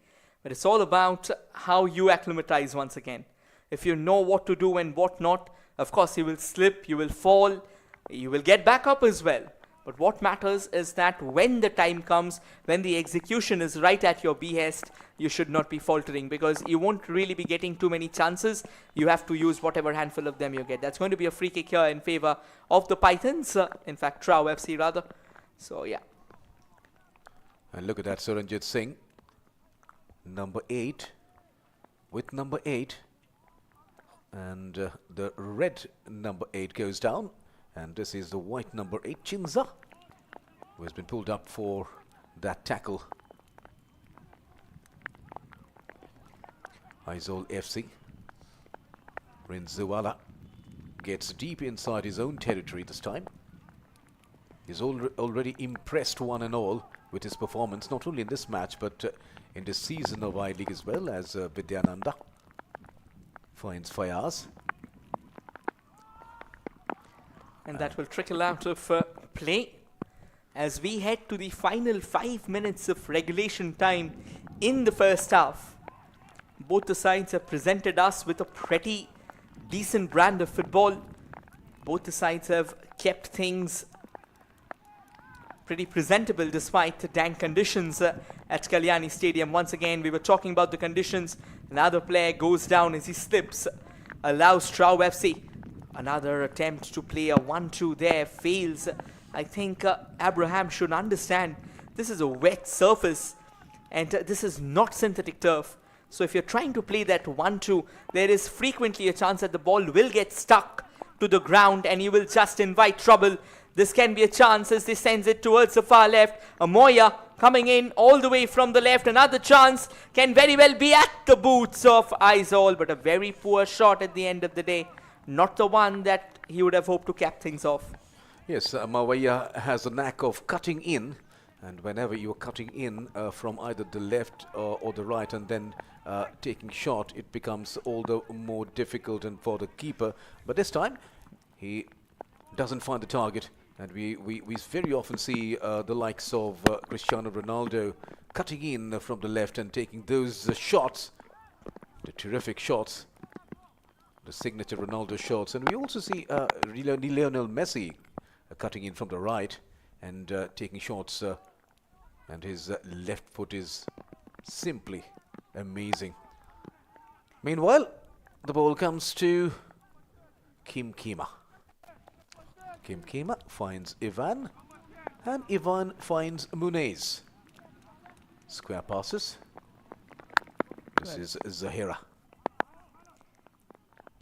but it's all about how you acclimatize once again. If you know what to do and what not, of course you will slip, you will fall, you will get back up as well. But what matters is that when the time comes, when the execution is right at your behest, you should not be faltering, because you won't really be getting too many chances. You have to use whatever handful of them you get. That's going to be a free kick here in favor of the Pythons, in fact TRAU FC rather. So yeah. And look at that, Suranjit Singh, number 8, with number 8, and the red number 8 goes down, and this is the white number 8, Chinza, who has been pulled up for that tackle. Aizawl FC, Rinzuwala gets deep inside his own territory this time. He's already impressed one and all with his performance, not only in this match, but in this season of I-League as well, as Vidyananda finds Fayaz. And that will trickle out of play as we head to the final 5 minutes of regulation time in the first half. Both the sides have presented us with a pretty decent brand of football. Both the sides have kept things pretty presentable despite the dank conditions at Kalyani Stadium. Once again, we were talking about the conditions. Another player goes down as he slips, allows TRAU FC. Another attempt to play a 1-2 there fails. I think Abraham should understand this is a wet surface, and this is not synthetic turf. So if you're trying to play that 1-2, there is frequently a chance that the ball will get stuck to the ground and you will just invite trouble. This can be a chance as they sends it towards the far left. Amoya coming in all the way from the left. Another chance can very well be at the boots of Aizawl, but a very poor shot at the end of the day. Not the one that he would have hoped to cap things off. Yes, Mawaya has a knack of cutting in, and whenever you're cutting in from either the left or the right and then taking shot, it becomes all the more difficult and for the keeper. But this time, he doesn't find the target, and we very often see the likes of Cristiano Ronaldo cutting in from the left and taking those shots, the terrific shots, the signature Ronaldo shots. And we also see Lionel Messi cutting in from the right and taking shots, and his left foot is simply amazing. Meanwhile, the ball comes to Kim Kima. Kim Kima finds Ivan, and Ivan finds Munez. Square passes. This is Zahira.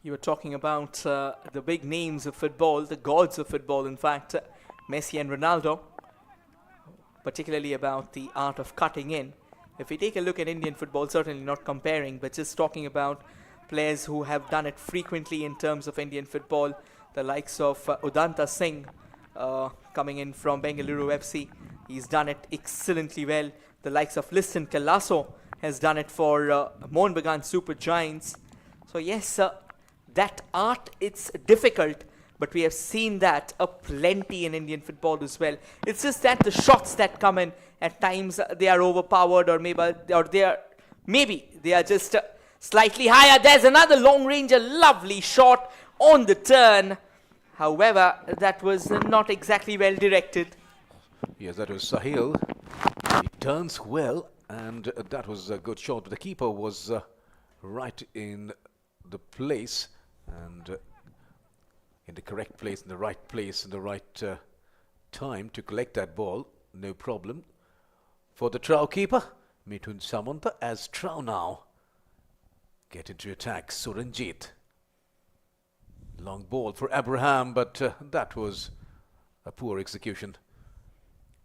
You were talking about the big names of football, the gods of football, in fact, Messi and Ronaldo, particularly about the art of cutting in. If we take a look at Indian football, certainly not comparing, but just talking about players who have done it frequently in terms of Indian football, the likes of Udanta Singh coming in from Bengaluru FC. He's done it excellently well. The likes of Liston Calasso has done it for Mohun Bagan Super Giants. So yes, that art, it's difficult, but we have seen that plenty in Indian football as well. It's just that the shots that come in, at times they are overpowered, or maybe they are just slightly higher. There's another long range, a lovely shot on the turn. However, that was not exactly well directed. Yes, that was Sahil. He turns well, and that was a good shot. But the keeper was right in the place, and in the correct place, in the right place, in the right time to collect that ball. No problem for the TRAU keeper, Mithun Samanta, as TRAU now get into attack. Suranjit. Long ball for Abraham, but that was a poor execution.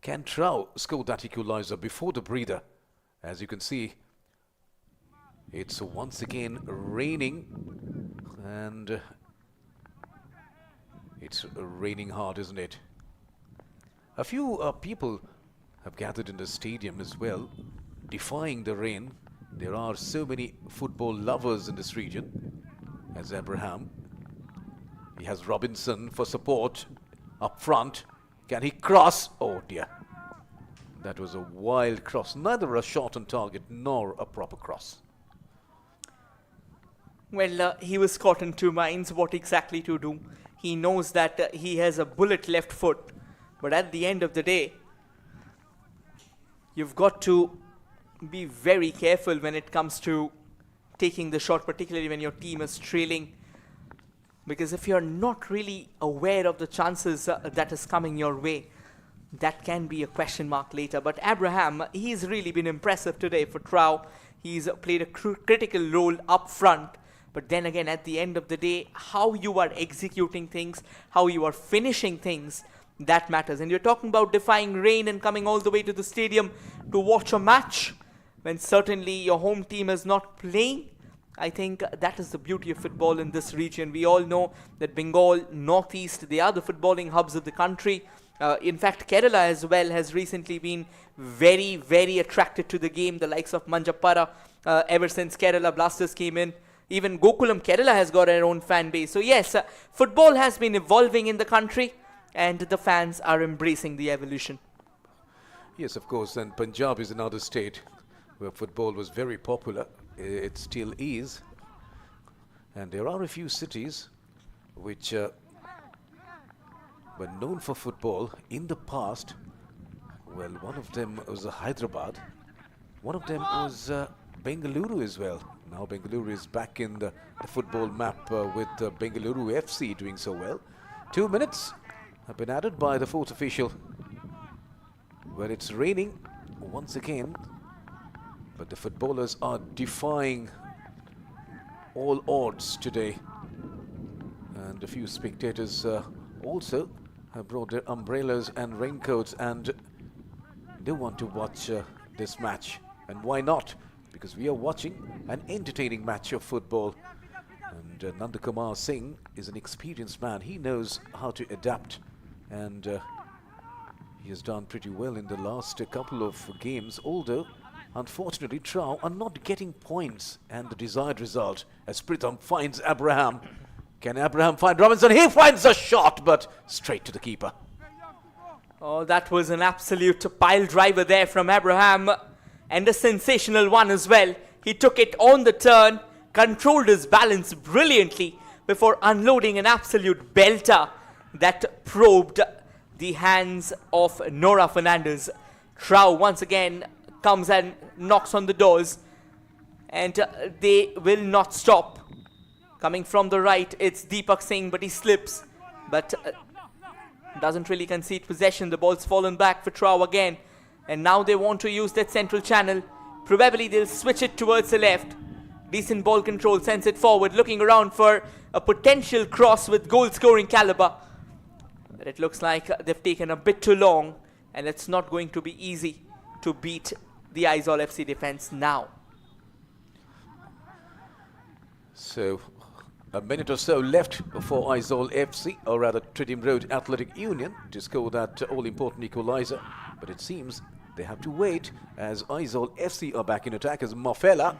Can TRAU score that equalizer before the breather? As you can see, it's once again raining, and it's raining hard, isn't it? A few people have gathered in the stadium as well, defying the rain. There are so many football lovers in this region, as Abraham. He has Robinson for support up front. Can he cross? Oh dear. That was a wild cross. Neither a shot on target nor a proper cross. Well, he was caught in two minds what exactly to do. He knows that he has a bullet left foot, but at the end of the day, you've got to be very careful when it comes to taking the shot, particularly when your team is trailing, because if you're not really aware of the chances that is coming your way, that can be a question mark later. But Abraham, he's really been impressive today for TRAU. He's played a critical role up front. But then again, at the end of the day, how you are executing things, how you are finishing things, that matters. And you're talking about defying rain and coming all the way to the stadium to watch a match when certainly your home team is not playing. I think that is the beauty of football in this region. We all know that Bengal, Northeast, they are the footballing hubs of the country. In fact, Kerala as well has recently been very, very attracted to the game. The likes of Manjappara, ever since Kerala Blasters came in. Even Gokulam Kerala has got their own fan base. So yes, football has been evolving in the country, and the fans are embracing the evolution. Yes, of course, and Punjab is another state where football was very popular. It still is. And there are a few cities which were known for football in the past. Well, one of them was Hyderabad. One of them was Bengaluru as well. Now Bengaluru is back in the football map with Bengaluru FC doing so well. 2 minutes have been added by the fourth official Well, it's raining once again, but the footballers are defying all odds today. And a few spectators also have brought their umbrellas and raincoats, and they want to watch this match. And why not? Because we are watching an entertaining match of football. And Nandakumar Singh is an experienced man. He knows how to adapt, and he has done pretty well in the last couple of games, although unfortunately TRAU are not getting points and the desired result, as Pritham finds Abraham. Can Abraham find Robinson? He finds a shot, but straight to the keeper. Oh, that was an absolute pile driver there from Abraham, and a sensational one as well. He took it on the turn, controlled his balance brilliantly before unloading an absolute belter that probed the hands of Nora Fernandez. TRAU once again comes and knocks on the doors, and they will not stop. Coming from the right, it's Deepak Singh, but he slips, but doesn't really concede possession. The ball's fallen back for TRAU again, and now they want to use that central channel. Probably they'll switch it towards the left. Decent ball control, sends it forward, looking around for a potential cross with goal-scoring caliber. But it looks like they've taken a bit too long, and it's not going to be easy to beat the Aizawl FC defense now. So, a minute or so left for Aizawl FC, or rather Tridim Road Athletic Union, to score that all-important equaliser. But it seems they have to wait, as Aizawl FC are back in attack, as Mafela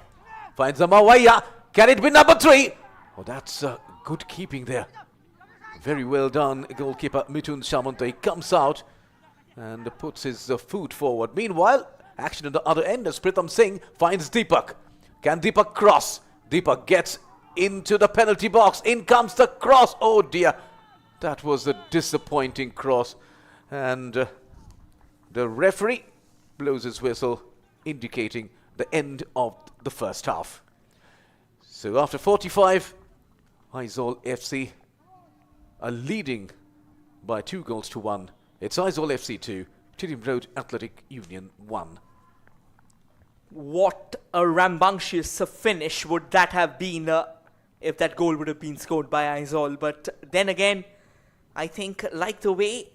finds a Mawaya. Can it be number 3? Oh, that's good keeping there. Very well done. Goalkeeper Mithun Shamante comes out and puts his foot forward. Meanwhile, action at the other end as Pritham Singh finds Deepak. Can Deepak cross? Deepak gets into the penalty box. In comes the cross. Oh dear. That was a disappointing cross. And the referee blows his whistle, indicating the end of the first half. So after 45, Aizawl FC are leading by 2-1. It's Aizawl FC 2, Tridim Road Athletic Union 1. What a rambunctious finish would that have been if that goal would have been scored by Aizawl. But then again, I think, like the way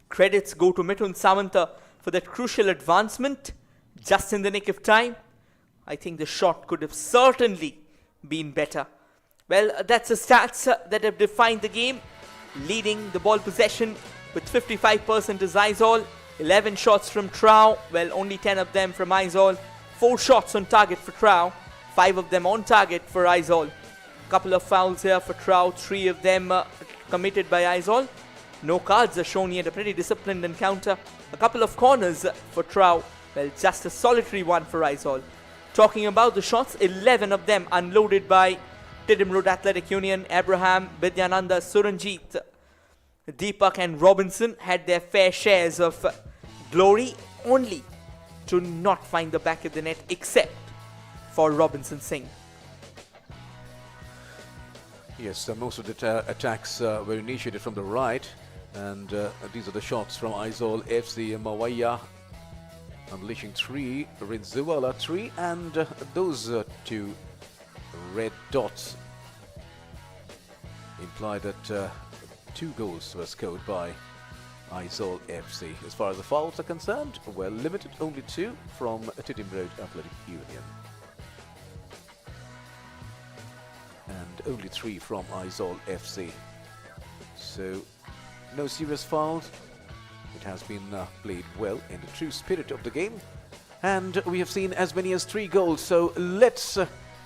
credits go to Mithun Samanta for that crucial advancement just in the nick of time, I think the shot could have certainly been better. Well, that's the stats that have defined the game. Leading the ball possession with 55% is Aizawl. 11 shots from TRAU, well, only 10 of them from Aizawl. 4 shots on target for TRAU, 5 of them on target for Aizawl. Couple of fouls here for TRAU, 3 of them committed by Aizawl. No cards are shown yet, a pretty disciplined encounter. A couple of corners for TRAU, well, just a solitary one for Aizawl. Talking about the shots, 11 of them unloaded by Tridim Road Athletic Union. Abraham, Vidyananda, Suranjit, Deepak and Robinson had their fair shares of glory, only to not find the back of the net except for Robinson Singh. Yes, most of the attacks were initiated from the right, and these are the shots from Aizawl FC. Mawaya unleashing 3, Rinzuala 3, and those 2 red dots imply that 2 goals were scored by Aizawl FC. As far as the fouls are concerned, well limited, only 2 from Tridim Road Athletic Union. And only 3 from Aizawl FC. So, no serious fouls. It has been played well in the true spirit of the game. And we have seen as many as 3 goals. So, let's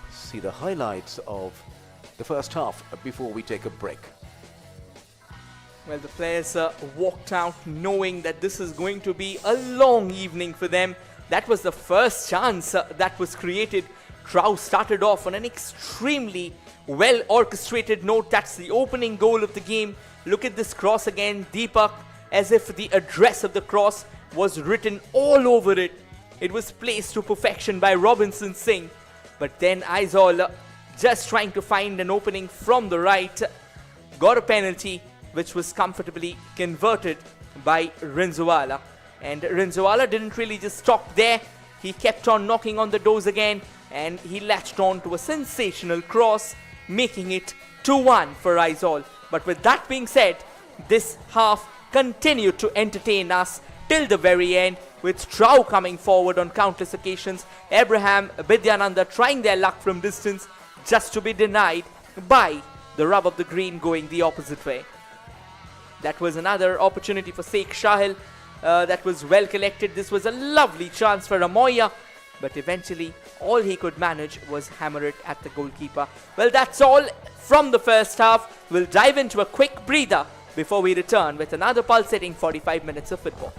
see the highlights of the first half before we take a break. Well, the players walked out knowing that this is going to be a long evening for them. That was the first chance that was created. TRAU started off on an extremely well orchestrated note. That's the opening goal of the game. Look at this cross again. Deepak, as if the address of the cross was written all over it. It was placed to perfection by Robinson Singh. But then Aizawl, just trying to find an opening from the right, got a penalty, which was comfortably converted by Rinzuala. And Rinzawala didn't really just stop there. He kept on knocking on the doors again, and he latched on to a sensational cross, making it 2-1 for Aizawl. But with that being said, this half continued to entertain us till the very end, with TRAU coming forward on countless occasions, Abraham, Bidyananda trying their luck from distance, just to be denied by the rub of the green going the opposite way. That was another opportunity for Sheikh Shahil that was well collected. This was a lovely chance for Amoya, but eventually all he could manage was hammer it at the goalkeeper. Well, that's all from the first half. We'll dive into a quick breather before we return with another pulsating 45 minutes of football.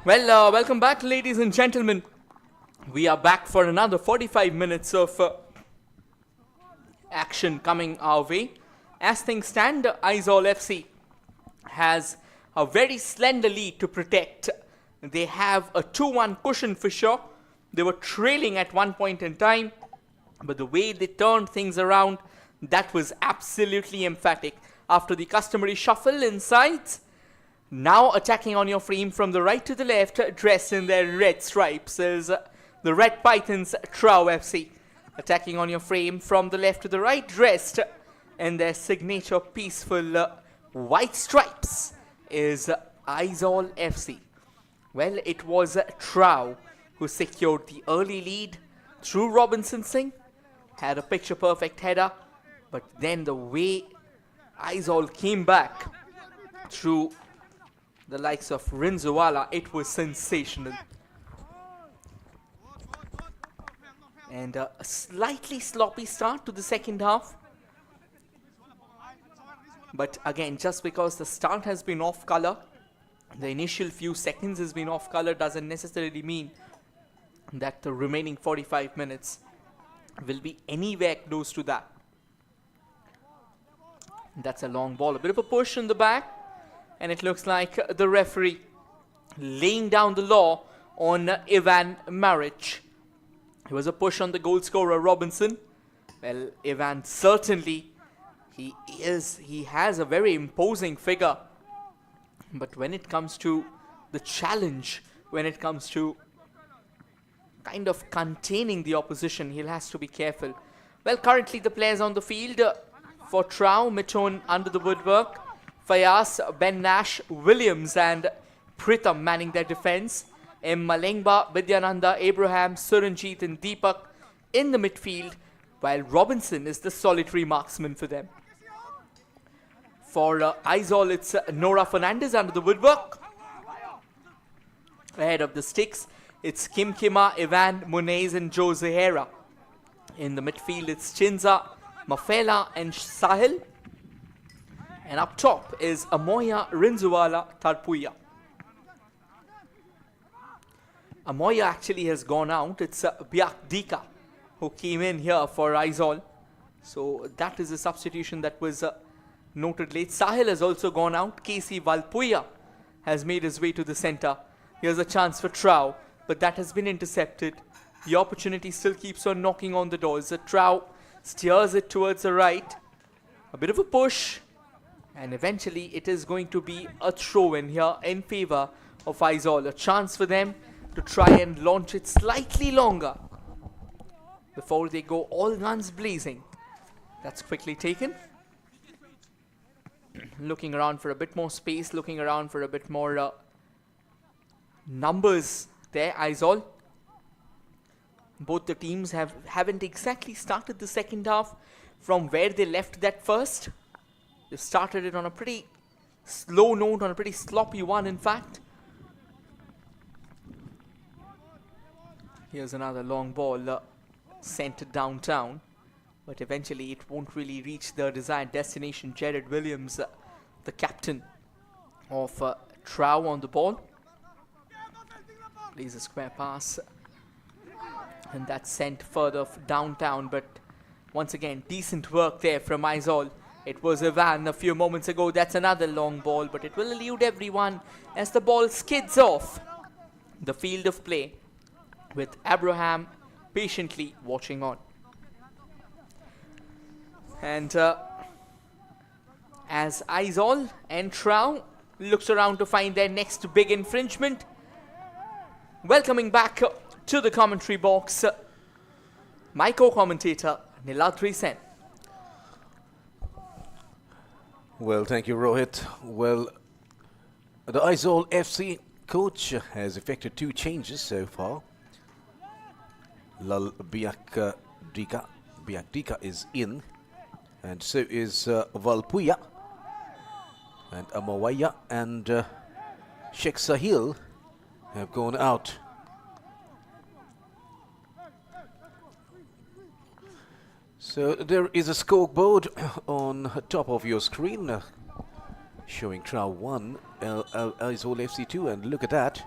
Well, welcome back, ladies and gentlemen. We are back for another 45 minutes of action coming our way. As things stand, Aizawl FC has a very slender lead to protect. They have a 2-1 cushion for sure. They were trailing at one point in time, but the way they turned things around, that was absolutely emphatic. After the customary shuffle inside, now attacking on your frame from the right to the left, dressed in their red stripes, is the Red Pythons TRAU FC. Attacking on your frame from the left to the right, dressed in their signature peaceful white stripes, is Aizawl FC. Well, it was TRAU who secured the early lead through Robinson Singh, had a picture-perfect header, but then the way Aizawl came back through the likes of Rinzuwala, it was sensational. And a slightly sloppy start to the second half. But again, just because the start has been off color, the initial few seconds has been off color, doesn't necessarily mean that the remaining 45 minutes will be anywhere close to that. That's a long ball, a bit of a push in the back, and it looks like the referee laying down the law on Ivan Maric. It was a push on the goal scorer Robinson. Well, Ivan certainly, he has a very imposing figure, but when it comes to the challenge, when it comes to kind of containing the opposition, he'll has to be careful. Well, currently the players on the field for TRAU, Mitton under the woodwork, Fayas, Ben Nash, Williams and Pritham manning their defense. M. Malengba, Vidyananda, Abraham, Suranjit and Deepak in the midfield, while Robinson is the solitary marksman for them. For Aizawl, it's Nora Fernandez under the woodwork. Ahead of the sticks, it's Kim Kima, Ivan Munez and Joe Zahera. In the midfield, it's Chinza, Mafela and Sahil. And up top is Amoya, Rinzuwala, Tarpuya. Amoya actually has gone out. It's Biak Dika who came in here for Aizawl. So that is a substitution that was noted late. Sahil has also gone out. Casey Valpuya has made his way to the center. Here's a chance for TRAU, but that has been intercepted. The opportunity still keeps on knocking on the doors. TRAU steers it towards the right. A bit of a push. And eventually it is going to be a throw-in here in favor of Aizawl. A chance for them to try and launch it slightly longer before they go all guns blazing. That's quickly taken. Looking around for a bit more space, looking around for a bit more numbers there, Aizawl. Both the teams haven't exactly started the second half from where they left that first. They started it on a pretty slow note, on a pretty sloppy one in fact. Here's another long ball sent downtown, but eventually it won't really reach the desired destination. Jared Williams, the captain of TRAU on the ball, plays a square pass, and that's sent further downtown, but once again, decent work there from Aizawl. It was Ivan a few moments ago. That's another long ball, but it will elude everyone as the ball skids off the field of play, with Abraham patiently watching on. And as Aizawl and TRAU looks around to find their next big infringement, welcoming back to the commentary box, my co-commentator Niladri Sen. Well, thank you, Rohit. Well, the Aizawl FC coach has effected 2 changes so far. Lal Biak Dika is in, and so is Valpuya, and Amawaya and Sheikh Sahil have gone out. So there is a scoreboard on top of your screen showing TRAU 1, Aizawl FC 2, and look at that.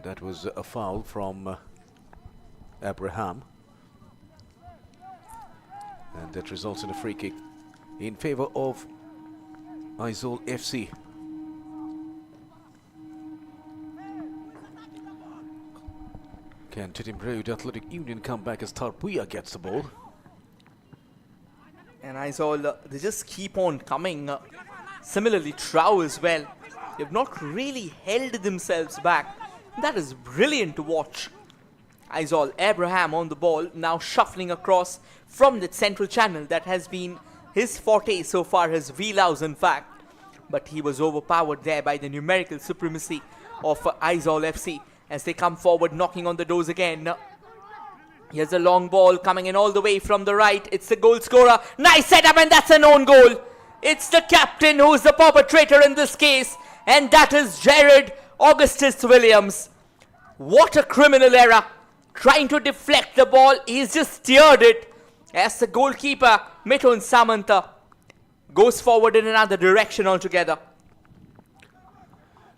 That was a foul from Abraham. And that results in a free kick in favor of Aizawl FC. Can Titim Road Athletic Union come back as Tarpuya gets the ball? And Aizawl, they just keep on coming. Similarly, TRAU as well. They've not really held themselves back. That is brilliant to watch. Aizawl, Abraham on the ball, now shuffling across from the central channel. That has been his forte so far, his wheelhouse in fact. But he was overpowered there by the numerical supremacy of Aizawl FC as they come forward, knocking on the doors again. Here's a long ball coming in all the way from the right. It's the goal scorer. Nice setup, and that's an own goal. It's the captain who's the perpetrator in this case, and that is Jared Augustus Williams. What a criminal error. Trying to deflect the ball, he's just steered it as the goalkeeper, Mithun Samanta, goes forward in another direction altogether.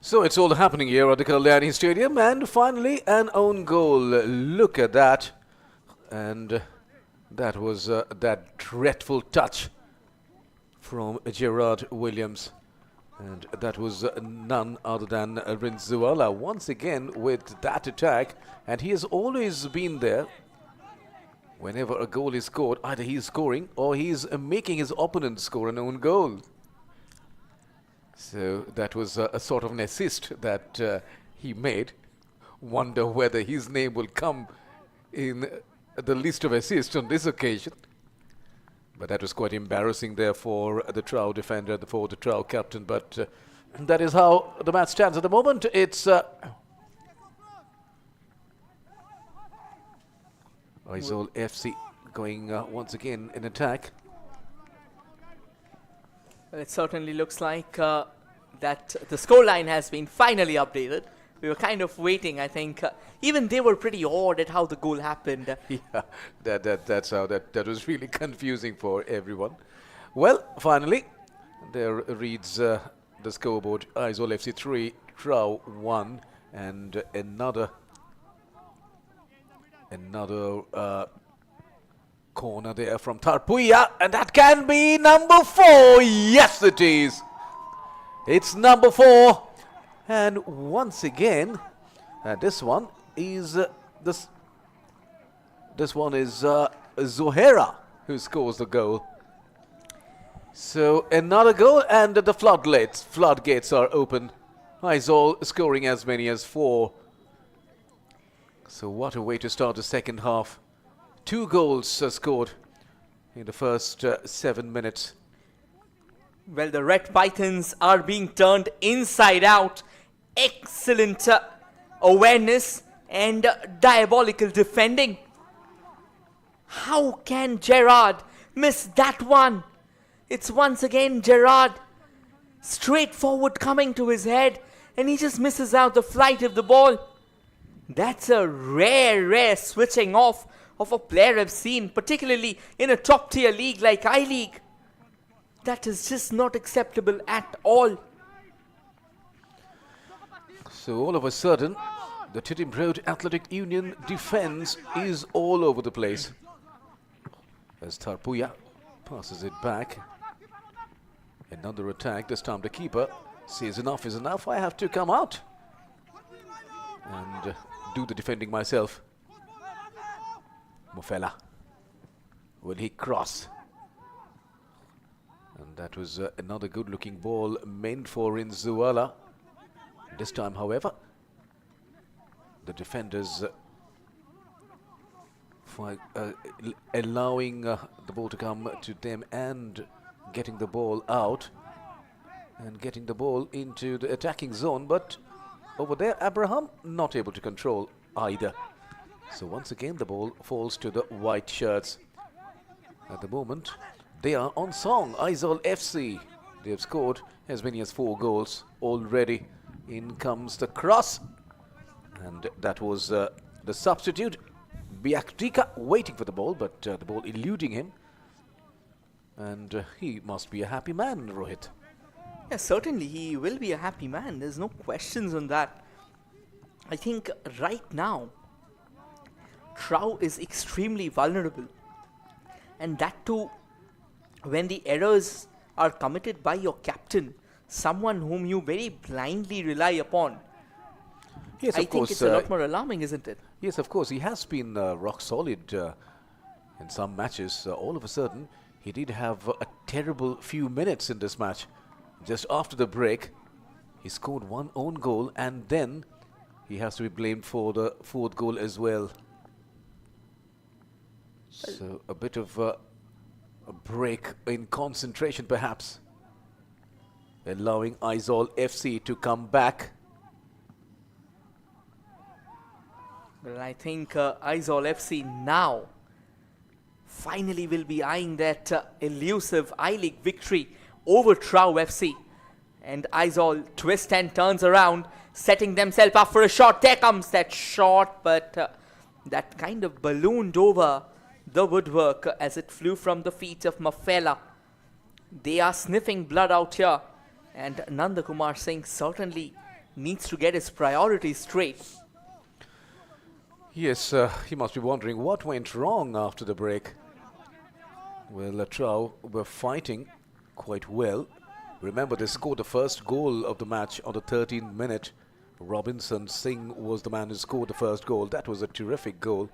So it's all happening here at the Kalyani Stadium, and finally an own goal. Look at that. And that was that dreadful touch from Gerard Williams. And that was none other than Rinzuala once again with that attack. And he has always been there. Whenever a goal is scored, either he's scoring or he's making his opponent score an own goal. So that was a sort of an assist that he made. Wonder whether his name will come in the list of assists on this occasion. But that was quite embarrassing there for the TRAU defender, for the TRAU captain. But that is how the match stands at the moment. It's Aizawl FC going once again in attack. Well, it certainly looks like that the scoreline has been finally updated. We were kind of waiting, I think. Even they were pretty awed at how the goal happened. Yeah, that's how that was really confusing for everyone. Well, finally, there reads the scoreboard. Aizawl FC 3, TRAU 1, and another corner there from Tarpuya, and that can be number 4. Yes, it is. It's number 4, and once again, this one is Zohera who scores the goal. So another goal, and the floodgates are open. Aizawl scoring as many as 4. So what a way to start the second half. 2 goals scored in the first 7 minutes. Well, the Red Pythons are being turned inside out. Excellent awareness and diabolical defending. How can Gerard miss that one? It's once again Gerard. Straightforward coming to his head, and he just misses out the flight of the ball. That's a rare switching off of a player I've seen, particularly in a top tier league like I-League. That is just not acceptable at all. So all of a sudden, the Titim Road Athletic Union defense is all over the place. As Tarpuya passes it back. Another attack, this time the keeper says enough is enough, I have to come out and do the defending myself. Mofela, will he cross? And that was another good looking ball meant for Rinzuala. This time, however, the defenders allowing the ball to come to them and getting the ball out and getting the ball into the attacking zone. But over there, Abraham not able to control either. So once again, the ball falls to the white shirts. At the moment, they are on song. Aizawl FC. They have scored as many as 4 goals already. In comes the cross. And that was the substitute. Biaktika waiting for the ball, but the ball eluding him. And he must be a happy man, Rohit. Yeah, certainly he will be a happy man. There's no questions on that. I think right now, TRAU is extremely vulnerable. And that too, when the errors are committed by your captain, someone whom you very blindly rely upon. Yes, I of think course. it's a lot more alarming, isn't it? Yes, of course. He has been rock solid in some matches. All of a sudden, he did have a terrible few minutes in this match. Just after the break, he scored one own goal, and then he has to be blamed for the fourth goal as well. So a bit of a break in concentration, perhaps, allowing Aizawl FC to come back. Well, I think Aizawl FC now finally will be eyeing that elusive I-League victory over TRAU FC. And Aizawl twists and turns around, setting themselves up for a shot. There comes that shot, but that kind of ballooned over the woodwork as it flew from the feet of Mafela. They are sniffing blood out here, and Nanda Kumar Singh certainly needs to get his priorities straight. Yes, he must be wondering what went wrong after the break. Well, TRAU were fighting quite well. Remember, they scored the first goal of the match on the 13th minute. Robinson Singh was the man who scored the first goal. That was a terrific goal.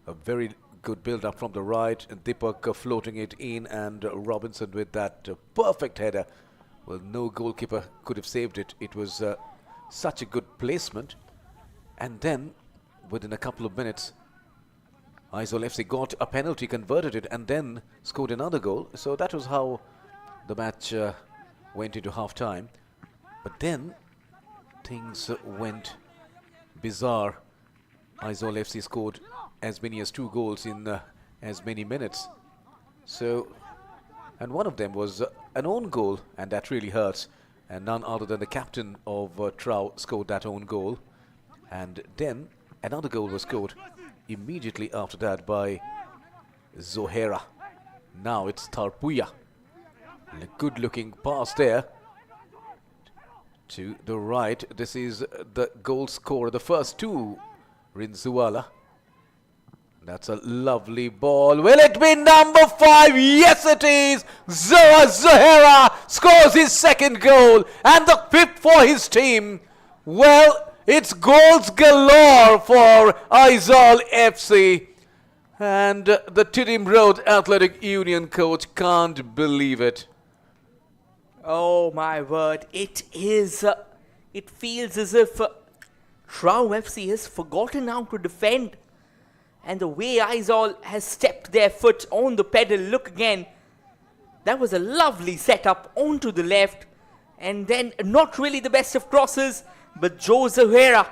A very good build-up from the right. Deepak floating it in, and Robinson with that perfect header. Well, no goalkeeper could have saved it. It was such a good placement. And then, within a couple of minutes, Aizawl FC got a penalty, converted it, and then scored another goal. So that was how the match went into half-time. But then things went bizarre. Aizawl FC scored as many as 2 goals in as many minutes. So, and one of them was an own goal, and that really hurts. And none other than the captain of TRAU scored that own goal. And then another goal was scored immediately after that by Zohera. Now it's Tarpuya. A good-looking pass there to the right. This is the goal scorer, the first 2, Rinzuala. That's a lovely ball. Will it be number 5? Yes, it is. Zohera scores his second goal and the 5th for his team. Well, it's goals galore for Aizawl FC. And the Tidim Road Athletic Union coach can't believe it. Oh my word, it is. It feels as if TRAU FC has forgotten how to defend. And the way Aizawl has stepped their foot on the pedal, look again. That was a lovely setup onto the left. And then not really the best of crosses, but Joe Zohera,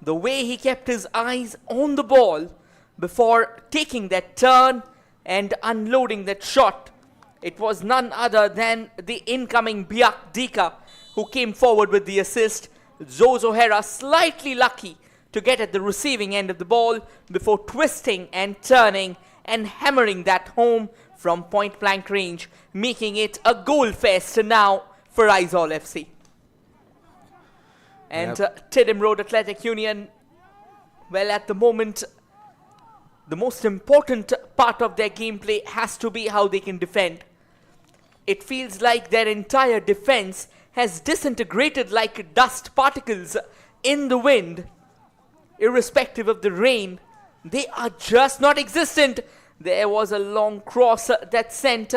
the way he kept his eyes on the ball before taking that turn and unloading that shot. It was none other than the incoming Biak Dika who came forward with the assist. Joe Zohera slightly lucky to get at the receiving end of the ball before twisting and turning and hammering that home from point blank range, making it a goal fest now for Aizawl FC. And Tidim Road Athletic Union, well, at the moment, the most important part of their gameplay has to be how they can defend. It feels like their entire defense has disintegrated like dust particles in the wind. Irrespective of the rain, they are just not existent. There was a long cross that sent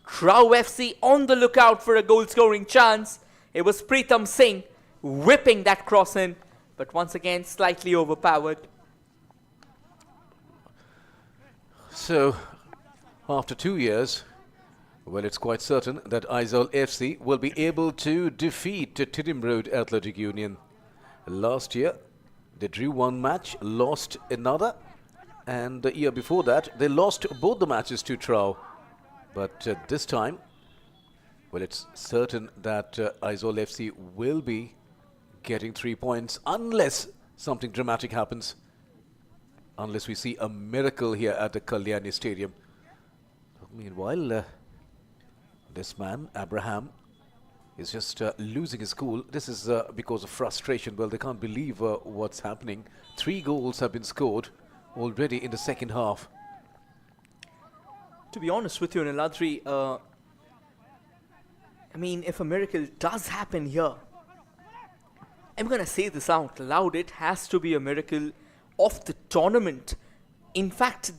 TRAU FC on the lookout for a goal-scoring chance. It was Preetham Singh whipping that cross in, but once again slightly overpowered. So, after 2 years, well, it's quite certain that Aizawl FC will be able to defeat Tidim Road Athletic Union. Last year, they drew 1 match, lost another, and the year before that, they lost both the matches to TRAU. But this time, well, it's certain that Aizawl FC will be getting 3 points unless something dramatic happens. Unless we see a miracle here at the Kalyani Stadium. Meanwhile, this man, Abraham, is just losing his cool. This is because of frustration. Well, they can't believe what's happening. 3 goals have been scored already in the second half. To be honest with you, Niladri, I mean, if a miracle does happen here, I'm going to say this out loud, it has to be a miracle of the tournament. In fact,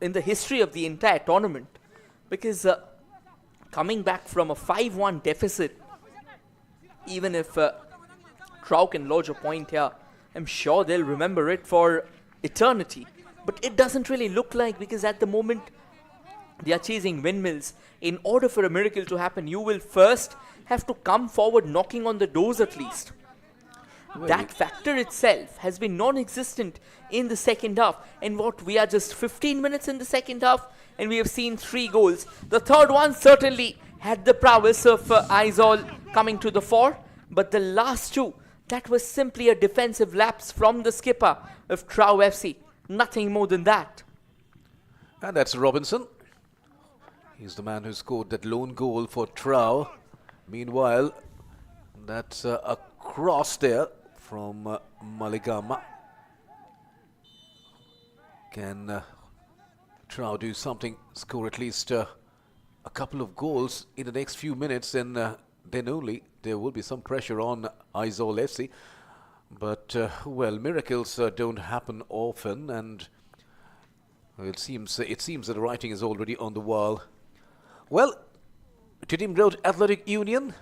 in the history of the entire tournament. Because coming back from a 5-1 deficit, even if TRAU can lodge a point here, I'm sure they'll remember it for eternity. But it doesn't really look like, because at the moment they are chasing windmills. In order for a miracle to happen, you will first have to come forward knocking on the doors at least. Well, That factor itself has been non-existent in the second half. And we are just 15 minutes in the second half and we have seen 3 goals. The third one certainly had the prowess of Aizawl coming to the fore. But the last 2, that was simply a defensive lapse from the skipper of TRAU FC. Nothing more than that. And that's Robinson. He's the man who scored that lone goal for TRAU. Meanwhile, that's a cross there from Maligama. Can TRAU do something, score at least a couple of goals in the next few minutes, and then only there will be some pressure on Aizawl FC. But, well, miracles don't happen often, and it seems that the writing is already on the wall. Well, Tidim Road Athletic Union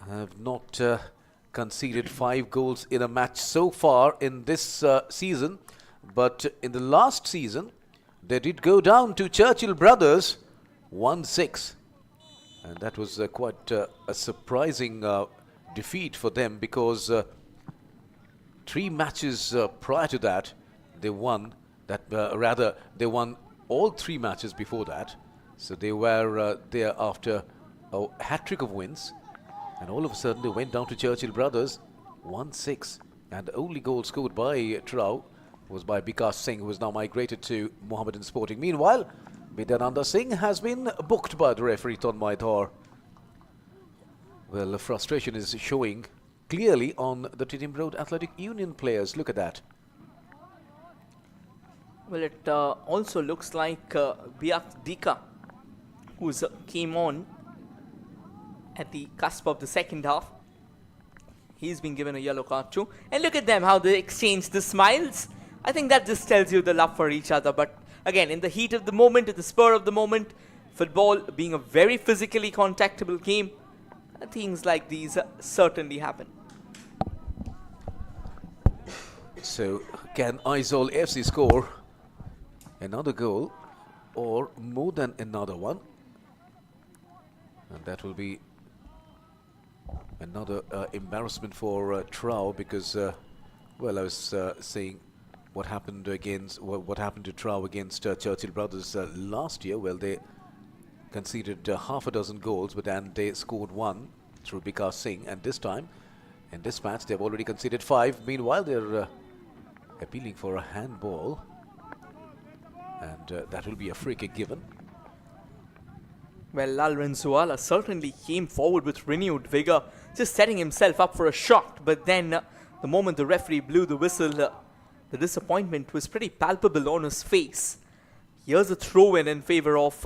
have not conceded 5 goals in a match so far in this season, but in the last season they did go down to Churchill Brothers 1-6, and that was quite a surprising defeat for them, because 3 matches prior to that they won. They won all 3 matches before that. So they were there after a hat-trick of wins, and all of a sudden they went down to Churchill Brothers 1-6, and the only goal scored by TRAU was by Vikas Singh, who is now migrated to Mohammedan Sporting. Meanwhile, Vidyananda Singh has been booked by the referee Tanmay Dhar. Well, the frustration is showing clearly on the Tidim Road Athletic Union players. Look at that. Well, it also looks like Biak Dika, who came on at the cusp of the second half. He's been given a yellow card too. And look at them, how they exchange the smiles. I think that just tells you the love for each other. But again, in the heat of the moment, at the spur of the moment, football being a very physically contactable game, things like these certainly happen. So, can Aizawl FC score another goal or more than another one? And that will be another embarrassment for TRAU, because, well, I was saying what happened to TRAU against Churchill Brothers last year. Well, they conceded half a dozen goals, but then they scored 1 through Vikas Singh, and this time, in this match, they've already conceded 5. Meanwhile, they're appealing for a handball, and that will be a free kick given. Well, Lalran Zuala certainly came forward with renewed vigor, just setting himself up for a shot. But then, the moment the referee blew the whistle, the disappointment was pretty palpable on his face. Here's a throw-in in favor of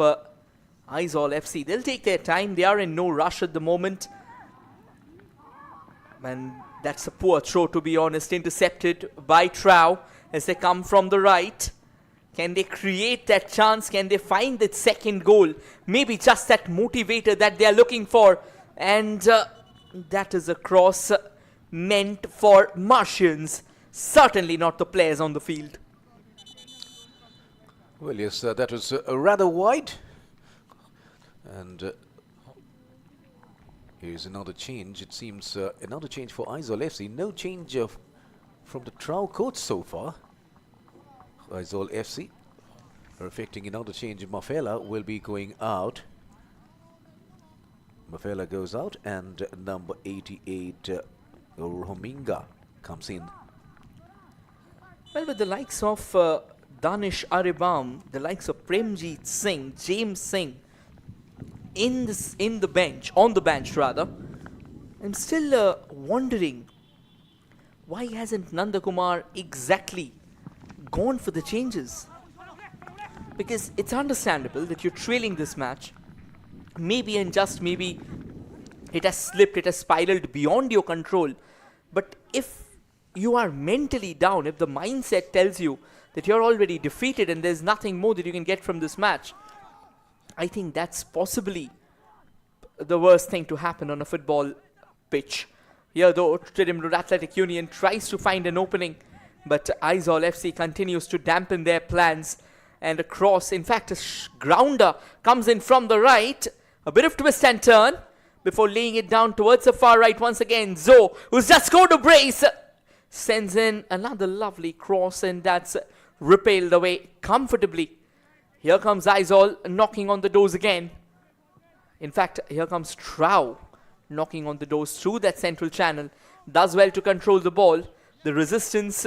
Aizawl FC. They'll take their time. They are in no rush at the moment. And that's a poor throw, to be honest, intercepted by TRAU as they come from the right. Can they create that chance? Can they find that second goal? Maybe just that motivator that they are looking for. And that is a cross meant for Martians. Certainly not the players on the field. Well, yes, that was rather wide. And here's another change. It seems another change for Aizawl FC. No change from the TRAU coach so far. Aizawl FC are effecting another change. Mafela will be going out. Mafela goes out, and number 88, Rominga, comes in. Well, with the likes of Danish Aribam, the likes of Premjeet Singh, James Singh, in the bench, on the bench rather. I'm still wondering why hasn't Nandakumar exactly gone for the changes? Because it's understandable that you're trailing this match. Maybe and just maybe it has slipped, it has spiraled beyond your control. But if you are mentally down, if the mindset tells you that you're already defeated and there's nothing more that you can get from this match, I think that's possibly the worst thing to happen on a football pitch. Here though, Tridham Road Athletic Union tries to find an opening, but Aizawl FC continues to dampen their plans. And a cross, in fact a grounder comes in from the right. A bit of twist and turn before laying it down towards the far right once again. Zoe, who's just scored a brace, sends in another lovely cross, and that's repelled away comfortably. Here comes Aizawl knocking on the doors again. In fact, here comes TRAU knocking on the doors through that central channel. Does well to control the ball. The resistance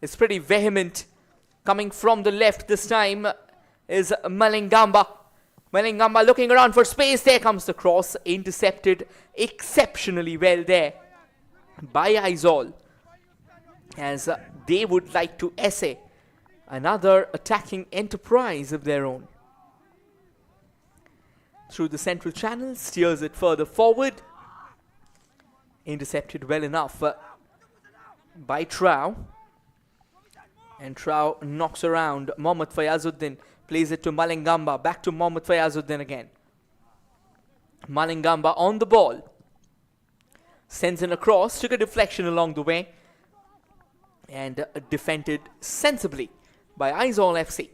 is pretty vehement. Coming from the left this time is Malingamba. Malingamba looking around for space. There comes the cross. Intercepted exceptionally well there by Aizawl, as they would like to essay another attacking enterprise of their own. Through the central channel, steers it further forward. Intercepted well enough by TRAU. And TRAU knocks around. Mohammad Fayazuddin plays it to Malingamba. Back to Mohammad Fayazuddin again. Malingamba on the ball. Sends in a cross. Took a deflection along the way. And defended sensibly by Aizawl FC.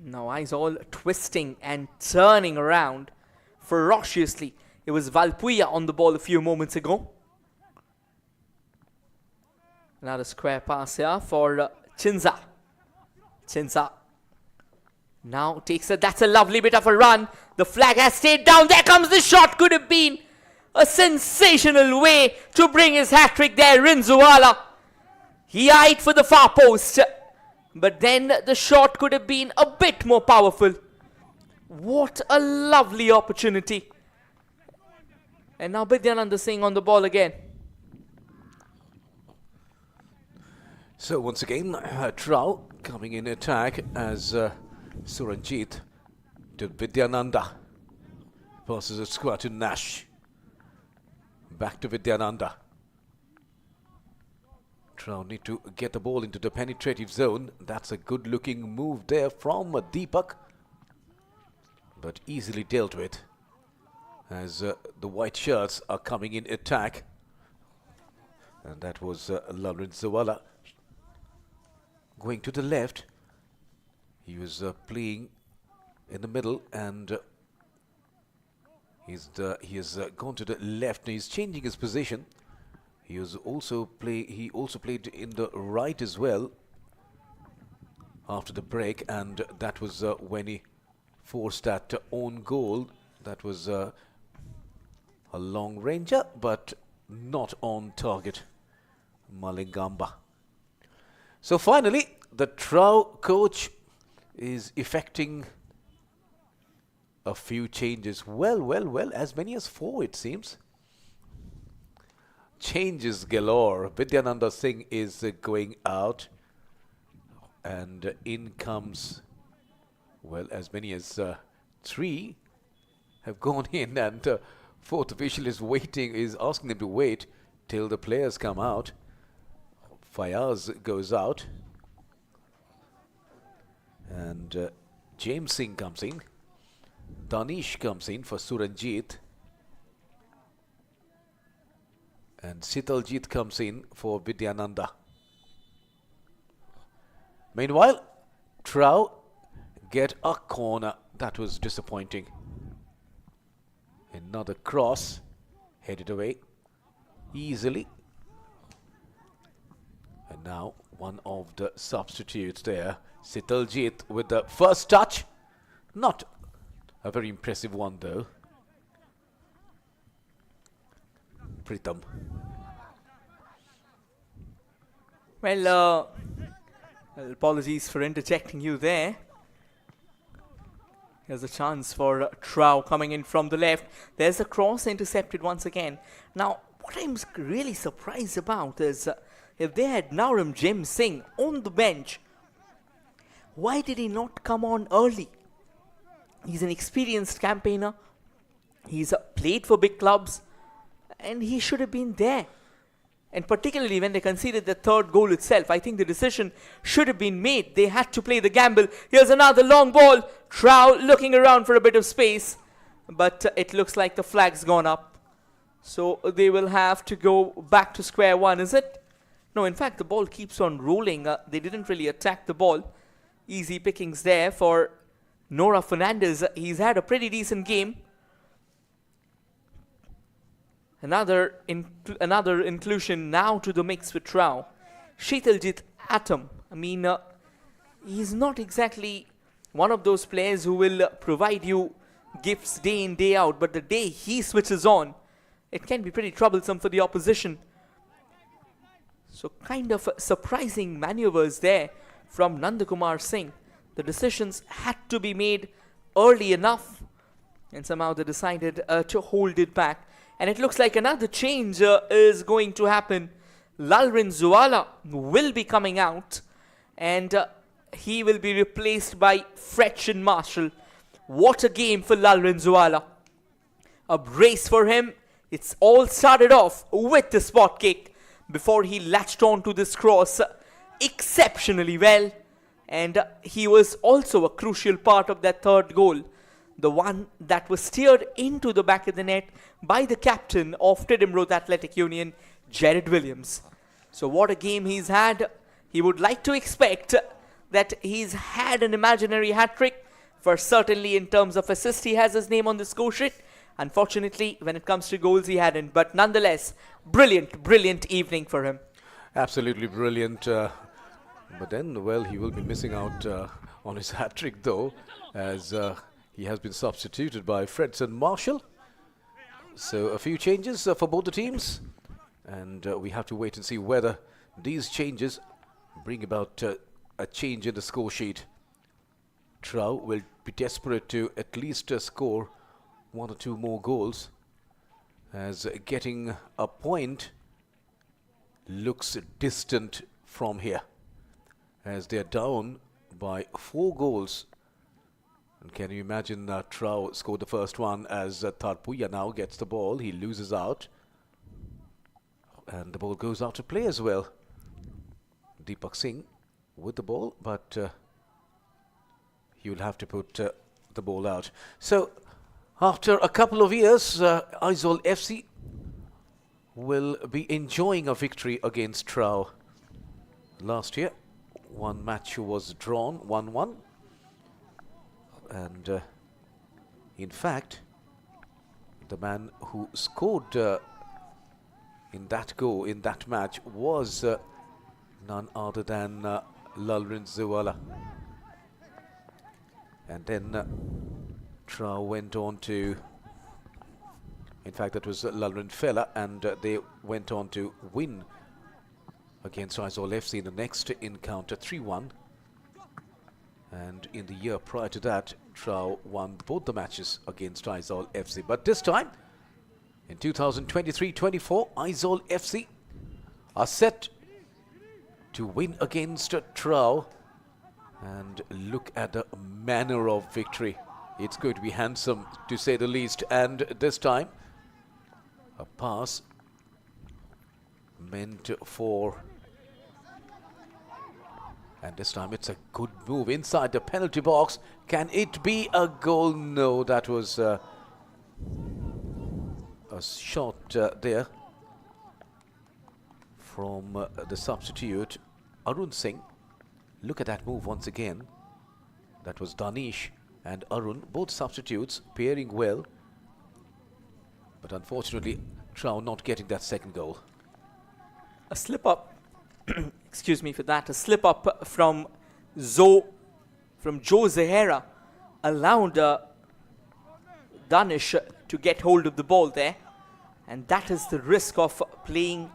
Now Aizawl twisting and turning around ferociously. It was Valpuya on the ball a few moments ago. Another square pass here for Chinza. Chinza now takes it. That's a lovely bit of a run. The flag has stayed down. There comes the shot. Could have been a sensational way to bring his hat-trick there, Rinzuwala. He eyed for the far post, but then the shot could have been a bit more powerful. What a lovely opportunity. And now Bidyananda Singh on the ball again. So once again, TRAU coming in attack as Suranjit to Vidyananda. Passes it square to Nash. Back to Vidyananda. TRAU need to get the ball into the penetrative zone. That's a good looking move there from Deepak. But easily dealt with as the white shirts are coming in attack. And that was Lawrence Zawala. Going to the left, he was playing in the middle, and he has gone to the left. Now he's changing his position. He also played in the right as well after the break, and that was when he forced that own goal. That was a long ranger, but not on target. Malingamba. So finally, the TRAU coach is effecting a few changes. Well, as many as 4 it seems. Changes galore. Vidyananda Singh is going out, and in comes, well, as many as 3 have gone in, and 4th official is asking them to wait till the players come out. Fayaz goes out, and James Singh comes in. Danish comes in for Suranjit, and Sitaljit comes in for Vidyananda. Meanwhile, TRAU get a corner. That was disappointing. Another cross headed away easily. And now one of the substitutes there, Sitaljit, with the first touch. Not a very impressive one though. Pritam. Well, apologies for interjecting you there. Here's a chance for TRAU coming in from the left. There's a cross intercepted once again. Now, what I'm really surprised about is if they had Naram Jim Singh on the bench, why did he not come on early? He's an experienced campaigner. He's played for big clubs and he should have been there. And particularly when they conceded the third goal itself, I think the decision should have been made. They had to play the gamble. Here's another long ball. TRAU looking around for a bit of space. But it looks like the flag's gone up. So they will have to go back to square one, is it? No, in fact, the ball keeps on rolling. They didn't really attack the ball. Easy pickings there for Nora Fernandez. He's had a pretty decent game. Another inclusion now to the mix with TRAU. Sheetaljit Atom. I mean, he's not exactly one of those players who will provide you gifts day in, day out. But the day he switches on, it can be pretty troublesome for the opposition. So kind of surprising maneuvers there from Nandakumar Singh. The decisions had to be made early enough. And somehow they decided to hold it back. And it looks like another change is going to happen. Lalrin Zuala will be coming out. And he will be replaced by Fretchen Marshall. What a game for Lalrin Zuala. A brace for him. It's all started off with the spot kick before he latched on to this cross exceptionally well. And he was also a crucial part of that third goal. The one that was steered into the back of the net by the captain of Tidham Road Athletic Union, Jared Williams. So what a game he's had. He would like to expect that he's had an imaginary hat-trick. For certainly in terms of assist, he has his name on the score sheet. Unfortunately, when it comes to goals, he hadn't. But nonetheless, brilliant evening for him. Absolutely brilliant. But then, well, he will be missing out on his hat-trick though, as he has been substituted by Fredson Marshall. So a few changes for both the teams. And we have to wait and see whether these changes bring about a change in the score sheet. TRAU will be desperate to at least score one or two more goals, as getting a point looks distant from here, as they are down by 4 goals. And can you imagine TRAU scored the first one as Tarpuya now gets the ball. He loses out. And the ball goes out to play as well. Deepak Singh with the ball, but he will have to put the ball out. So after a couple of years, Aizawl FC will be enjoying a victory against TRAU. Last year, one match was drawn 1-1. And in fact, the man who scored in that match was none other than Lalrin Zuala. And then TRAU went on to, in fact that was Lalrin Fella, and they went on to win against Aizawl FC in the next encounter 3-1. And in the year prior to that, TRAU won both the matches against Aizawl FC. But this time, in 2023-24, Aizawl FC are set to win against TRAU. And look at the manner of victory. It's going to be handsome, to say the least. And this time, a pass meant for... And this time it's a good move inside the penalty box. Can it be a goal? No, that was a shot there from the substitute, Arun Singh. Look at that move once again. That was Danish and Arun, both substitutes, pairing well. But unfortunately, TRAU not getting that second goal. A slip-up. Excuse me for that. A slip-up from Joe Zahera allowed Danish to get hold of the ball there. And that is the risk of playing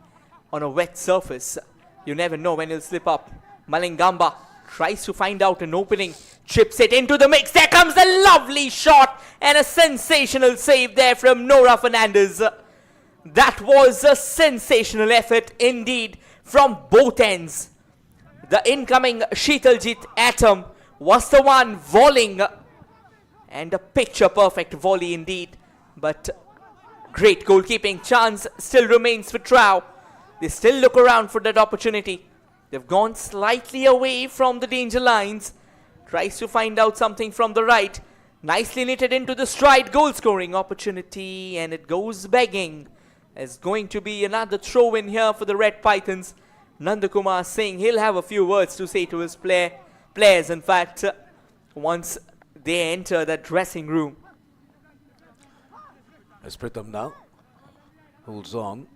on a wet surface. You never know when he'll slip up. Malingamba tries to find out an opening. chips it into the mix. There comes a lovely shot and a sensational save there from Nora Fernandez. That was a sensational effort indeed from both ends. The incoming Sheetaljit Atom was the one volleying, and a picture perfect volley indeed. But great goalkeeping chance still remains for TRAU. They still look around for that opportunity. They've gone slightly away from the danger lines. Tries to find out something from the right. Nicely knitted into the stride, goal scoring opportunity, and it goes begging. There's going to be another throw in here for the Red Pythons. Nandakumar saying he'll have a few words to say to his players, in fact, once they enter that dressing room. As Pritham now holds on,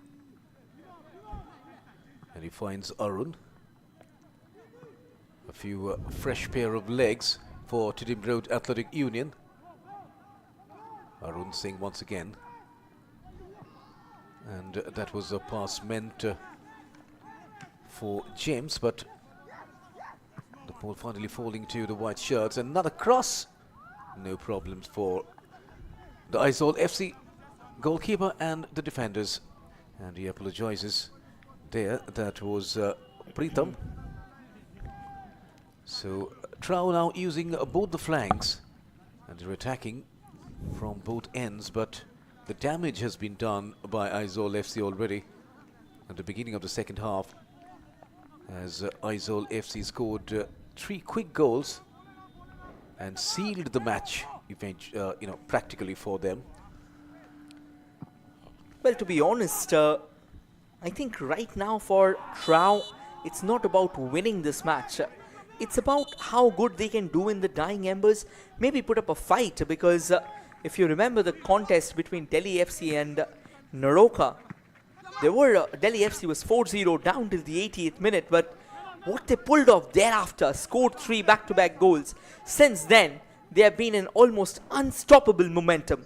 and he finds Arun. A few fresh pair of legs for Tidim Road Athletic Union. Arun Singh once again. And that was a pass meant for James, but the ball finally falling to the white shirts. Another cross. No problems for the Aizawl FC goalkeeper and the defenders. And he apologizes there. That was Pritham. So TRAU now using both the flanks, and they're attacking from both ends, but the damage has been done by Aizawl FC already at the beginning of the second half, as Aizawl FC scored 3 quick goals and sealed the match practically for them. Well, to be honest, I think right now for TRAU, it's not about winning this match. It's about how good they can do in the dying embers. Maybe put up a fight, because if you remember the contest between Delhi FC and Naroka, Delhi FC was 4-0 down till the 80th minute, but what they pulled off thereafter, scored 3 back-to-back goals. Since then, they have been in almost unstoppable momentum.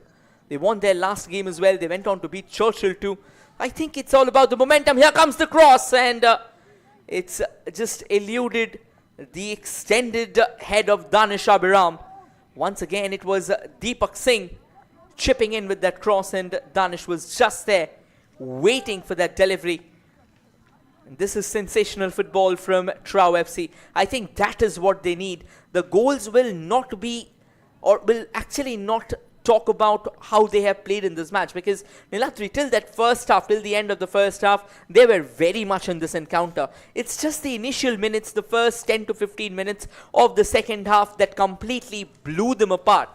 They won their last game as well. They went on to beat Churchill too. I think it's all about the momentum. Here comes the cross, and it's just eluded the extended head of Danish Abiram. Once again, it was Deepak Singh chipping in with that cross, and Danish was just there waiting for that delivery. And this is sensational football from TRAU FC. I think that is what they need. The goals will not be, or will actually not talk about how they have played in this match, because Nilatri, till that first half, till the end of the first half, they were very much in this encounter. It's just the initial minutes, the first 10 to 15 minutes of the second half, that completely blew them apart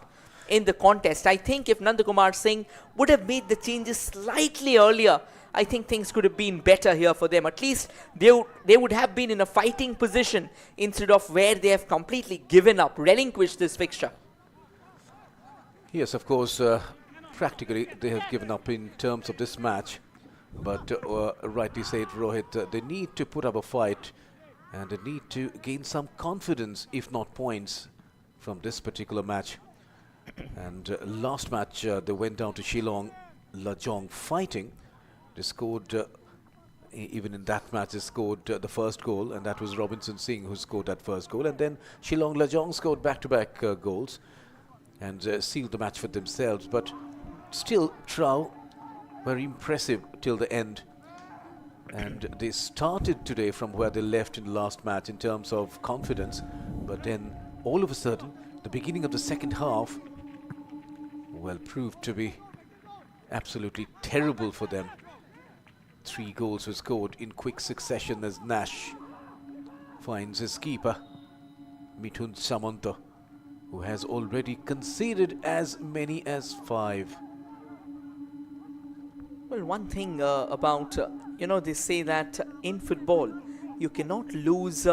in the contest. I think if Nandakumar Singh would have made the changes slightly earlier, I think things could have been better here for them. At least they would have been in a fighting position instead of where they have completely given up, relinquished this fixture. Yes, of course, practically they have given up in terms of this match. But rightly said, Rohit, they need to put up a fight, and they need to gain some confidence, if not points, from this particular match. And last match, they went down to Shillong Lajong fighting. They scored, even in that match, they scored the first goal, and that was Robinson Singh who scored that first goal. And then Shillong Lajong scored back-to-back goals and sealed the match for themselves. But still, TRAU very impressive till the end. And they started today from where they left in the last match in terms of confidence. But then, all of a sudden, the beginning of the second half, well, proved to be absolutely terrible for them. 3 goals were scored in quick succession as Nash finds his keeper, Mithun Samanta, who has already conceded as many as 5. Well, one thing about, they say that in football, you cannot lose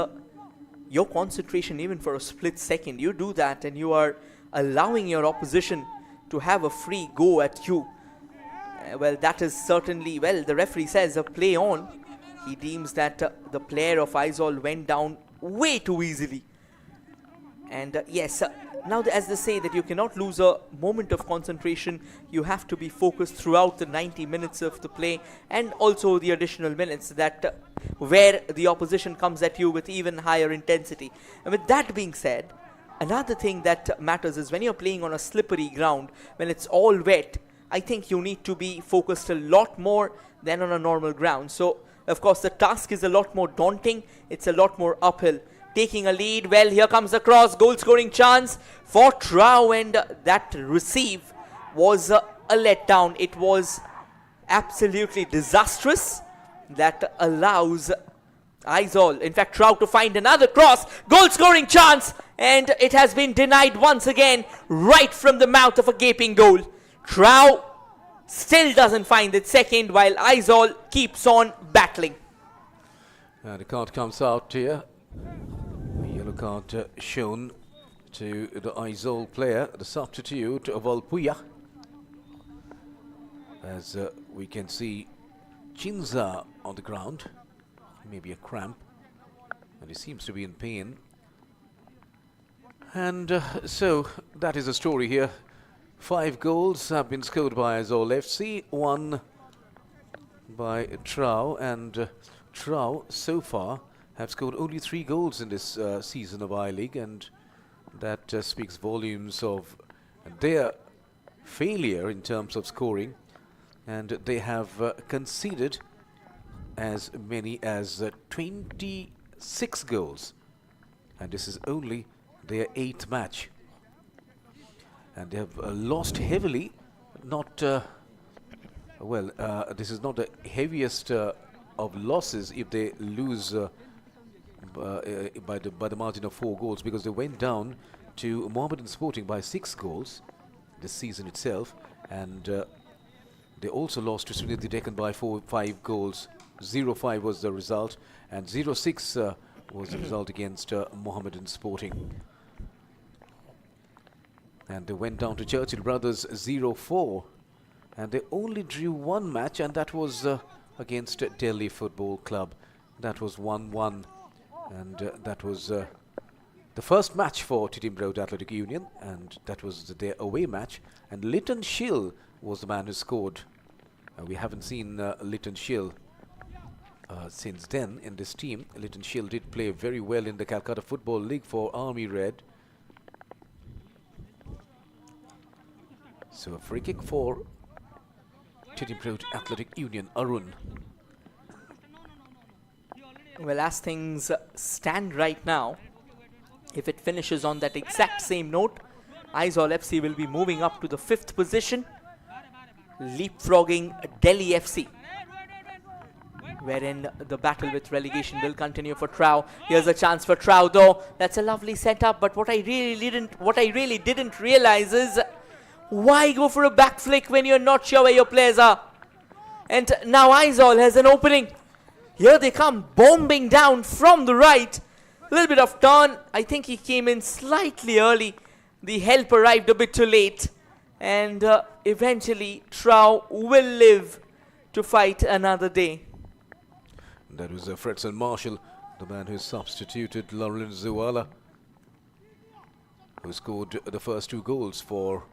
your concentration even for a split second. You do that and you are allowing your opposition to have a free go at you. Well, that is certainly, well, the referee says a play on. He deems that the player of Aizawl went down way too easily. And yes, now as they say that you cannot lose a moment of concentration, you have to be focused throughout the 90 minutes of the play, and also the additional minutes that where the opposition comes at you with even higher intensity. And with that being said, another thing that matters is when you're playing on a slippery ground, when it's all wet, I think you need to be focused a lot more than on a normal ground. So, of course, the task is a lot more daunting. It's a lot more uphill. Taking a lead, well, here comes the cross, goal scoring chance for TRAU, and that receive was a letdown. It was absolutely disastrous. That allows Aizawl, in fact TRAU, to find another cross, goal scoring chance, and it has been denied once again right from the mouth of a gaping goal. TRAU still doesn't find it second, while Aizawl keeps on battling. And the card comes out here. A yellow card shown to the Aizawl player, the substitute Valpuya. As we can see Chinza on the ground, maybe a cramp, and he seems to be in pain. And so that is the story here. 5 goals have been scored by Aizawl FC, 1 by TRAU, and TRAU so far have scored only 3 goals in this season of I-League, and that speaks volumes of their failure in terms of scoring. And they have conceded as many as 26 goals, and this is only their 8th match. And they have lost heavily. Not this is not the heaviest of losses if they lose by the margin of 4 goals, because they went down to Mohammedan Sporting by 6 goals this season itself, and they also lost to Trinity Deccan by 5 goals. 0-5 was the result, and 0-6 was the result against Mohammedan Sporting. And they went down to Churchill Brothers 0-4, and they only drew 1 match, and that was against Delhi Football Club. That was 1-1, and that was the first match for Titim Road Athletic Union, and that was their away match. And Lytton Shill was the man who scored. We haven't seen Lytton Shill since then in this team. Lytton Shill did play very well in the Calcutta Football League for Army Red. So a free kick for Titim Road Athletic Union. Arun. Well, as things stand right now, if it finishes on that exact same note, Aizawl FC will be moving up to the 5th position, leapfrogging Delhi FC, wherein the battle with relegation will continue for TRAU. Here's a chance for TRAU though. That's a lovely setup, but what I really didn't realize is, why go for a back flick when you're not sure where your players are? And now Aizawl has an opening. Here they come, bombing down from the right. A little bit of turn. I think he came in slightly early. The help arrived a bit too late. And eventually TRAU will live to fight another day. That was Fredson Marshall, the man who substituted Lawrence Zuala, who scored the first 2 goals for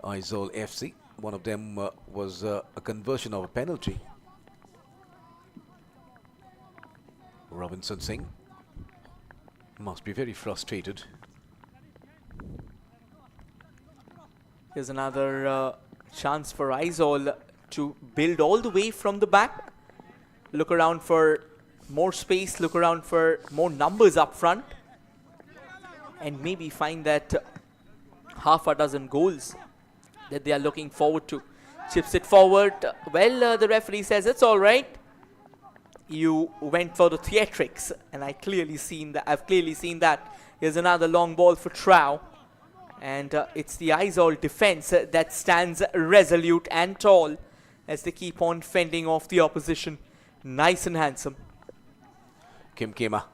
Aizawl FC. One of them was a conversion of a penalty. Robinson Singh must be very frustrated. Here's another chance for Aizawl to build all the way from the back. Look around for more space, look around for more numbers up front, and maybe find that half a dozen goals that they are looking forward to. Chips it forward. Well, the referee says it's all right. You went for the theatrics, and I've clearly seen that. Here's another long ball for TRAU, and it's the Aizawl defense that stands resolute and tall as they keep on fending off the opposition. Nice and handsome. Kim Kema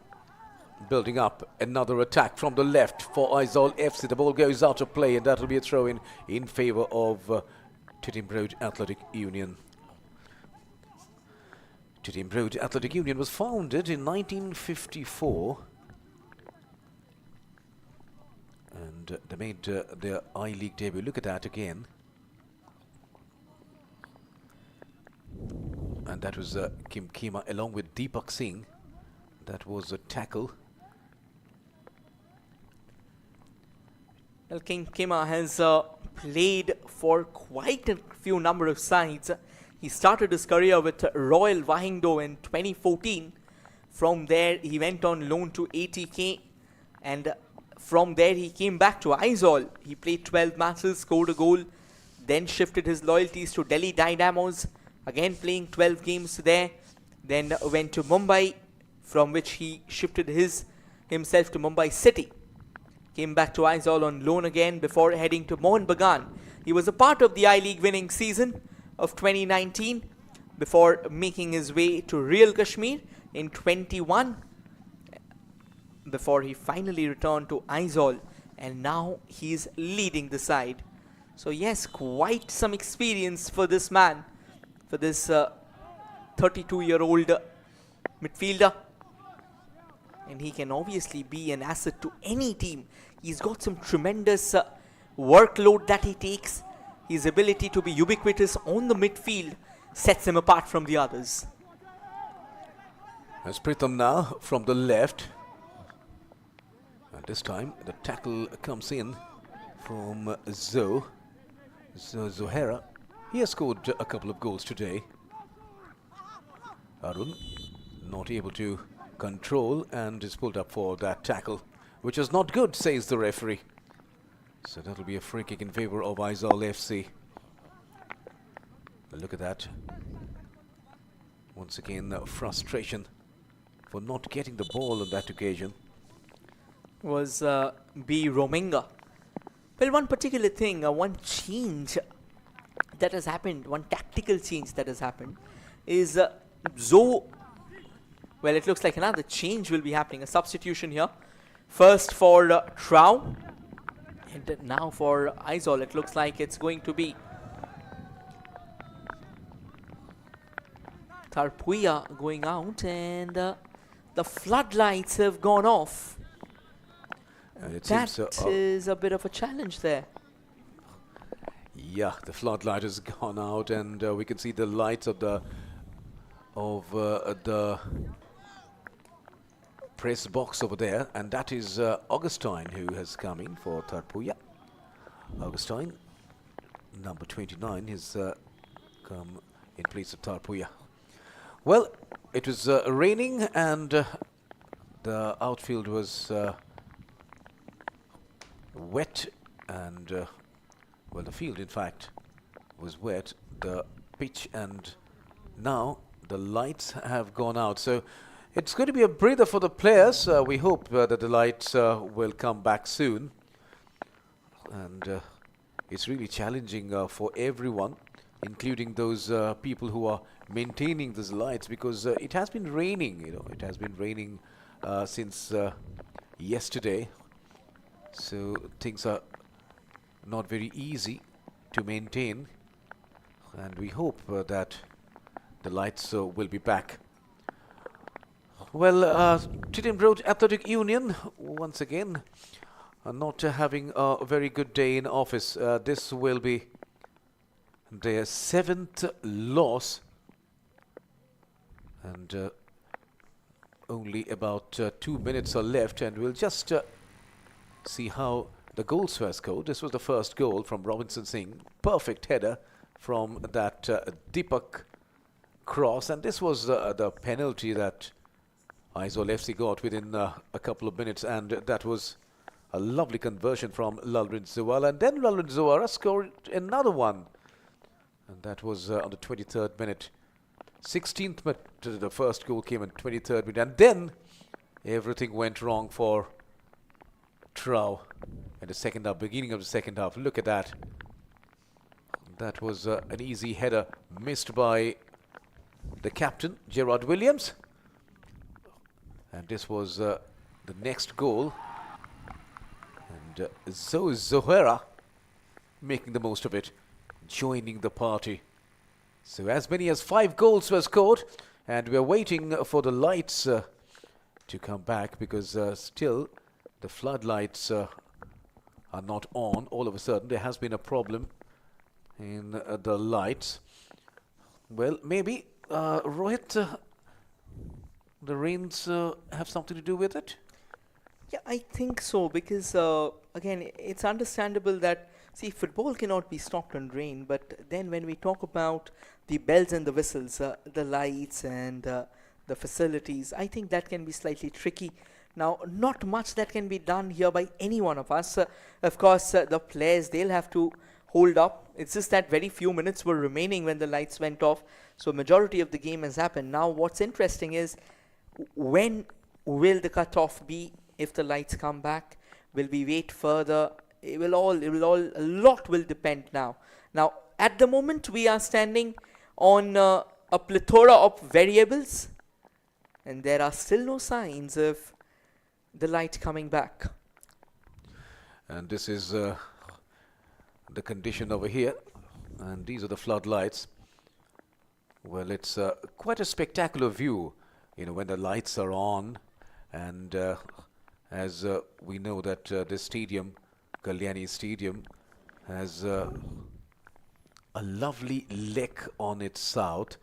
building up another attack from the left for Aizawl FC. The ball goes out of play, and that will be a throw in favour of Titim Road Athletic Union. Titim Road Athletic Union was founded in 1954, and they made their I-League debut. Look at that again. And that was Kim Kema along with Deepak Singh. That was a tackle. Well, King Kima has played for quite a few number of sides. He started his career with Royal Wahindo in 2014. From there, he went on loan to ATK, and from there he came back to Aizawl. He played 12 matches, scored a goal, then shifted his loyalties to Delhi Dynamos, again playing 12 games there. Then went to Mumbai, from which he shifted himself to Mumbai City. Came back to Aizawl on loan again before heading to Mohun Bagan. He was a part of the I-League winning season of 2019 before making his way to Real Kashmir in 21 before he finally returned to Aizawl, and now he's leading the side. So yes, quite some experience for this man, for this 32-year-old midfielder. And he can obviously be an asset to any team. He's got some tremendous workload that he takes. His ability to be ubiquitous on the midfield sets him apart from the others. As Pritham now from the left. And this time the tackle comes in from Zohera. He has scored a couple of goals today. Arun not able to control and is pulled up for that tackle, which is not good, says the referee. So that'll be a free kick in favor of Aizawl FC. Look at that. Once again, frustration for not getting the ball on that occasion. Was B. Rominga. Well, one particular thing, one change that has happened, one tactical change that has happened is well, it looks like another change will be happening, a substitution here. First for TRAU, and now for Aizawl. It looks like it's going to be Tarpuya going out, and the floodlights have gone off. And it That seems, is a bit of a challenge there. yeah, the floodlight has gone out, and we can see the lights of the press box over there, and that is Augustine who has come in for Tarpuya. Augustine, number 29, has come in place of Tarpuya. Well, it was raining, and the outfield was wet, and well, the field in fact was wet, the pitch, and now the lights have gone out. So it's going to be a breather for the players. We hope that the lights will come back soon. And it's really challenging for everyone, including those people who are maintaining these lights, because it has been raining, it has been raining since yesterday. So things are not very easy to maintain. And we hope that the lights will be back. Well, Tittim Road Athletic Union, once again, not having a very good day in office. This will be their 7th loss, and only about 2 minutes are left, and we'll just see how the goals were scored. This was the first goal from Robinson Singh. Perfect header from that Deepak cross, and this was the penalty that Aizawl FC got within a couple of minutes, and that was a lovely conversion from Lalrind Zawala, and then Lalrind Zawara scored another one, and that was on the 23rd minute. 16th minute, the first goal came in 23rd minute, and then everything went wrong for TRAU in the second half, beginning of the second half. Look at that. That was an easy header missed by the captain, Gerard Williams. And this was the next goal. And Zohera making the most of it, joining the party. So as many as 5 goals were scored, and we're waiting for the lights to come back, because still the floodlights are not on. All of a sudden there has been a problem in the lights. Well, maybe Rohit, the rains have something to do with it? Yeah, I think so, because again, it's understandable that, see, football cannot be stopped on rain, but then when we talk about the bells and the whistles, the lights and the facilities, I think that can be slightly tricky. Now, not much that can be done here by any one of us. Of course, the players, they'll have to hold up. It's just that very few minutes were remaining when the lights went off. So majority of the game has happened. Now, what's interesting is when will the cutoff be if the lights come back? Will we wait further? A lot will depend now. Now, at the moment, we are standing on a plethora of variables, and there are still no signs of the light coming back. And this is the condition over here, and these are the floodlights. Well, it's quite a spectacular view, you know, when the lights are on, and as we know that this stadium, Kalyani Stadium, has a lovely lake on its south.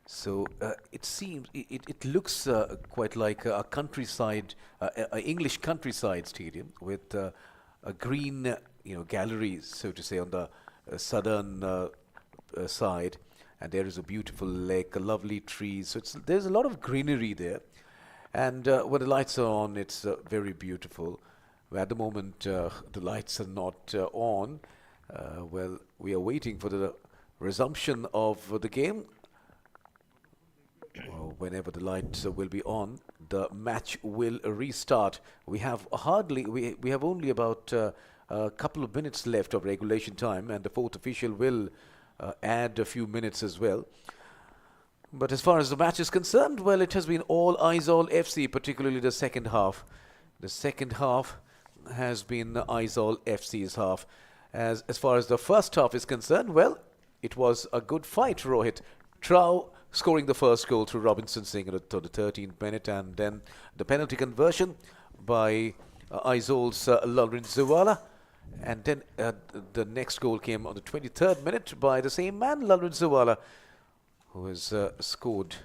So it seems, it looks quite like a countryside, a English countryside stadium with a green, you know, galleries, so to say, on the southern side. And there is a beautiful lake, a lovely trees. So there's a lot of greenery there. And when the lights are on, it's very beautiful. At the moment, the lights are not on. Well, we are waiting for the resumption of the game. Whenever the lights will be on, the match will restart. We have only about a couple of minutes left of regulation time, and the fourth official will add a few minutes as well. But as far as the match is concerned, well, it has been all Aizawl FC, particularly the second half. The second half has been Aizawl FC's half. As far as the first half is concerned, well, it was a good fight, Rohit. TRAU scoring the first goal through Robinson Singh at the 13th minute, and then the penalty conversion by Aizawl's Aizawl. And then the next goal came on the 23rd minute by the same man, Aizawl, who has scored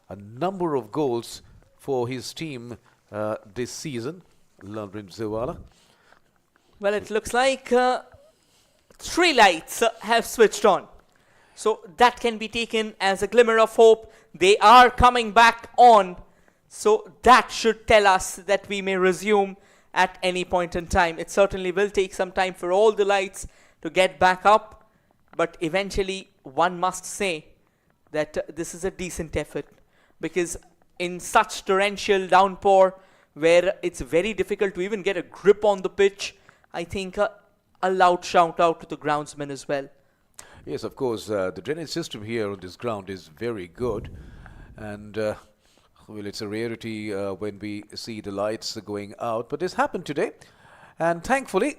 a number of goals for his team this season, Aizawl. Well, it looks like 3 lights have switched on. So that can be taken as a glimmer of hope. They are coming back on. So that should tell us that we may resume at any point in time. It certainly will take some time for all the lights to get back up. But eventually, one must say that this is a decent effort. Because in such torrential downpour, where it's very difficult to even get a grip on the pitch, I think a loud shout out to the groundsmen as well. Yes, of course, the drainage system here on this ground is very good. And, well, it's a rarity when we see the lights going out. But this happened today. And thankfully,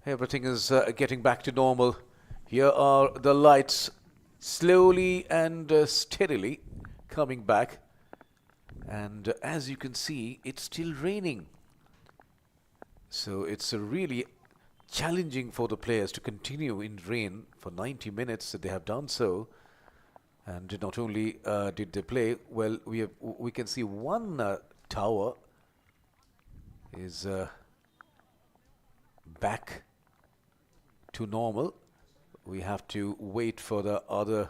everything is getting back to normal. Here are the lights slowly and steadily coming back. And as you can see, it's still raining. So it's a really challenging for the players to continue in rain for 90 minutes. They have done so, and not only did they play well, we can see one tower is back to normal. We have to wait for the other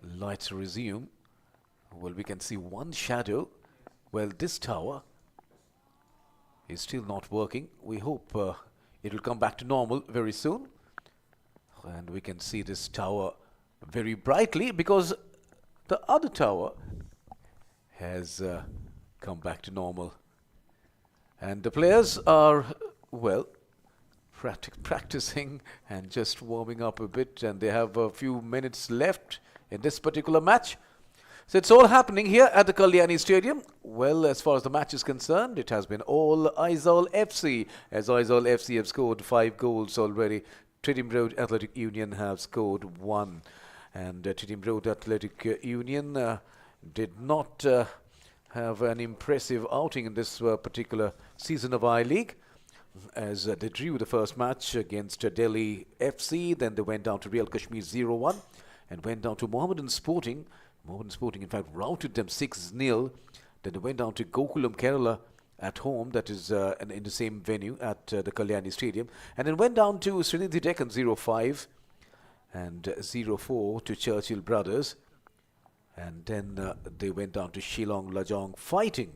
lights to resume. Well, we can see one shadow. Well, this tower is still not working. We hope it will come back to normal very soon. And we can see this tower very brightly because the other tower has come back to normal. And the players are, well, practicing and just warming up a bit, and they have a few minutes left in this particular match. So it's all happening here at the Kalyani Stadium. Well, as far as the match is concerned, it has been all Aizawl FC, as Aizawl FC have scored 5 goals already. Trittim Road Athletic Union have scored 1. And Trittim Road Athletic Union did not have an impressive outing in this particular season of I-League, as they drew the first match against Delhi FC. Then they went down to Real Kashmir 0-1 and went down to Mohammedan Sporting. Mohammedan Sporting, in fact, routed them 6-0. Then they went down to Gokulam, Kerala, at home, that is in the same venue at the Kalyani Stadium, and then went down to Srinidhi Deccan 0-5 and 0-4 to Churchill Brothers, and then they went down to Shillong Lajong fighting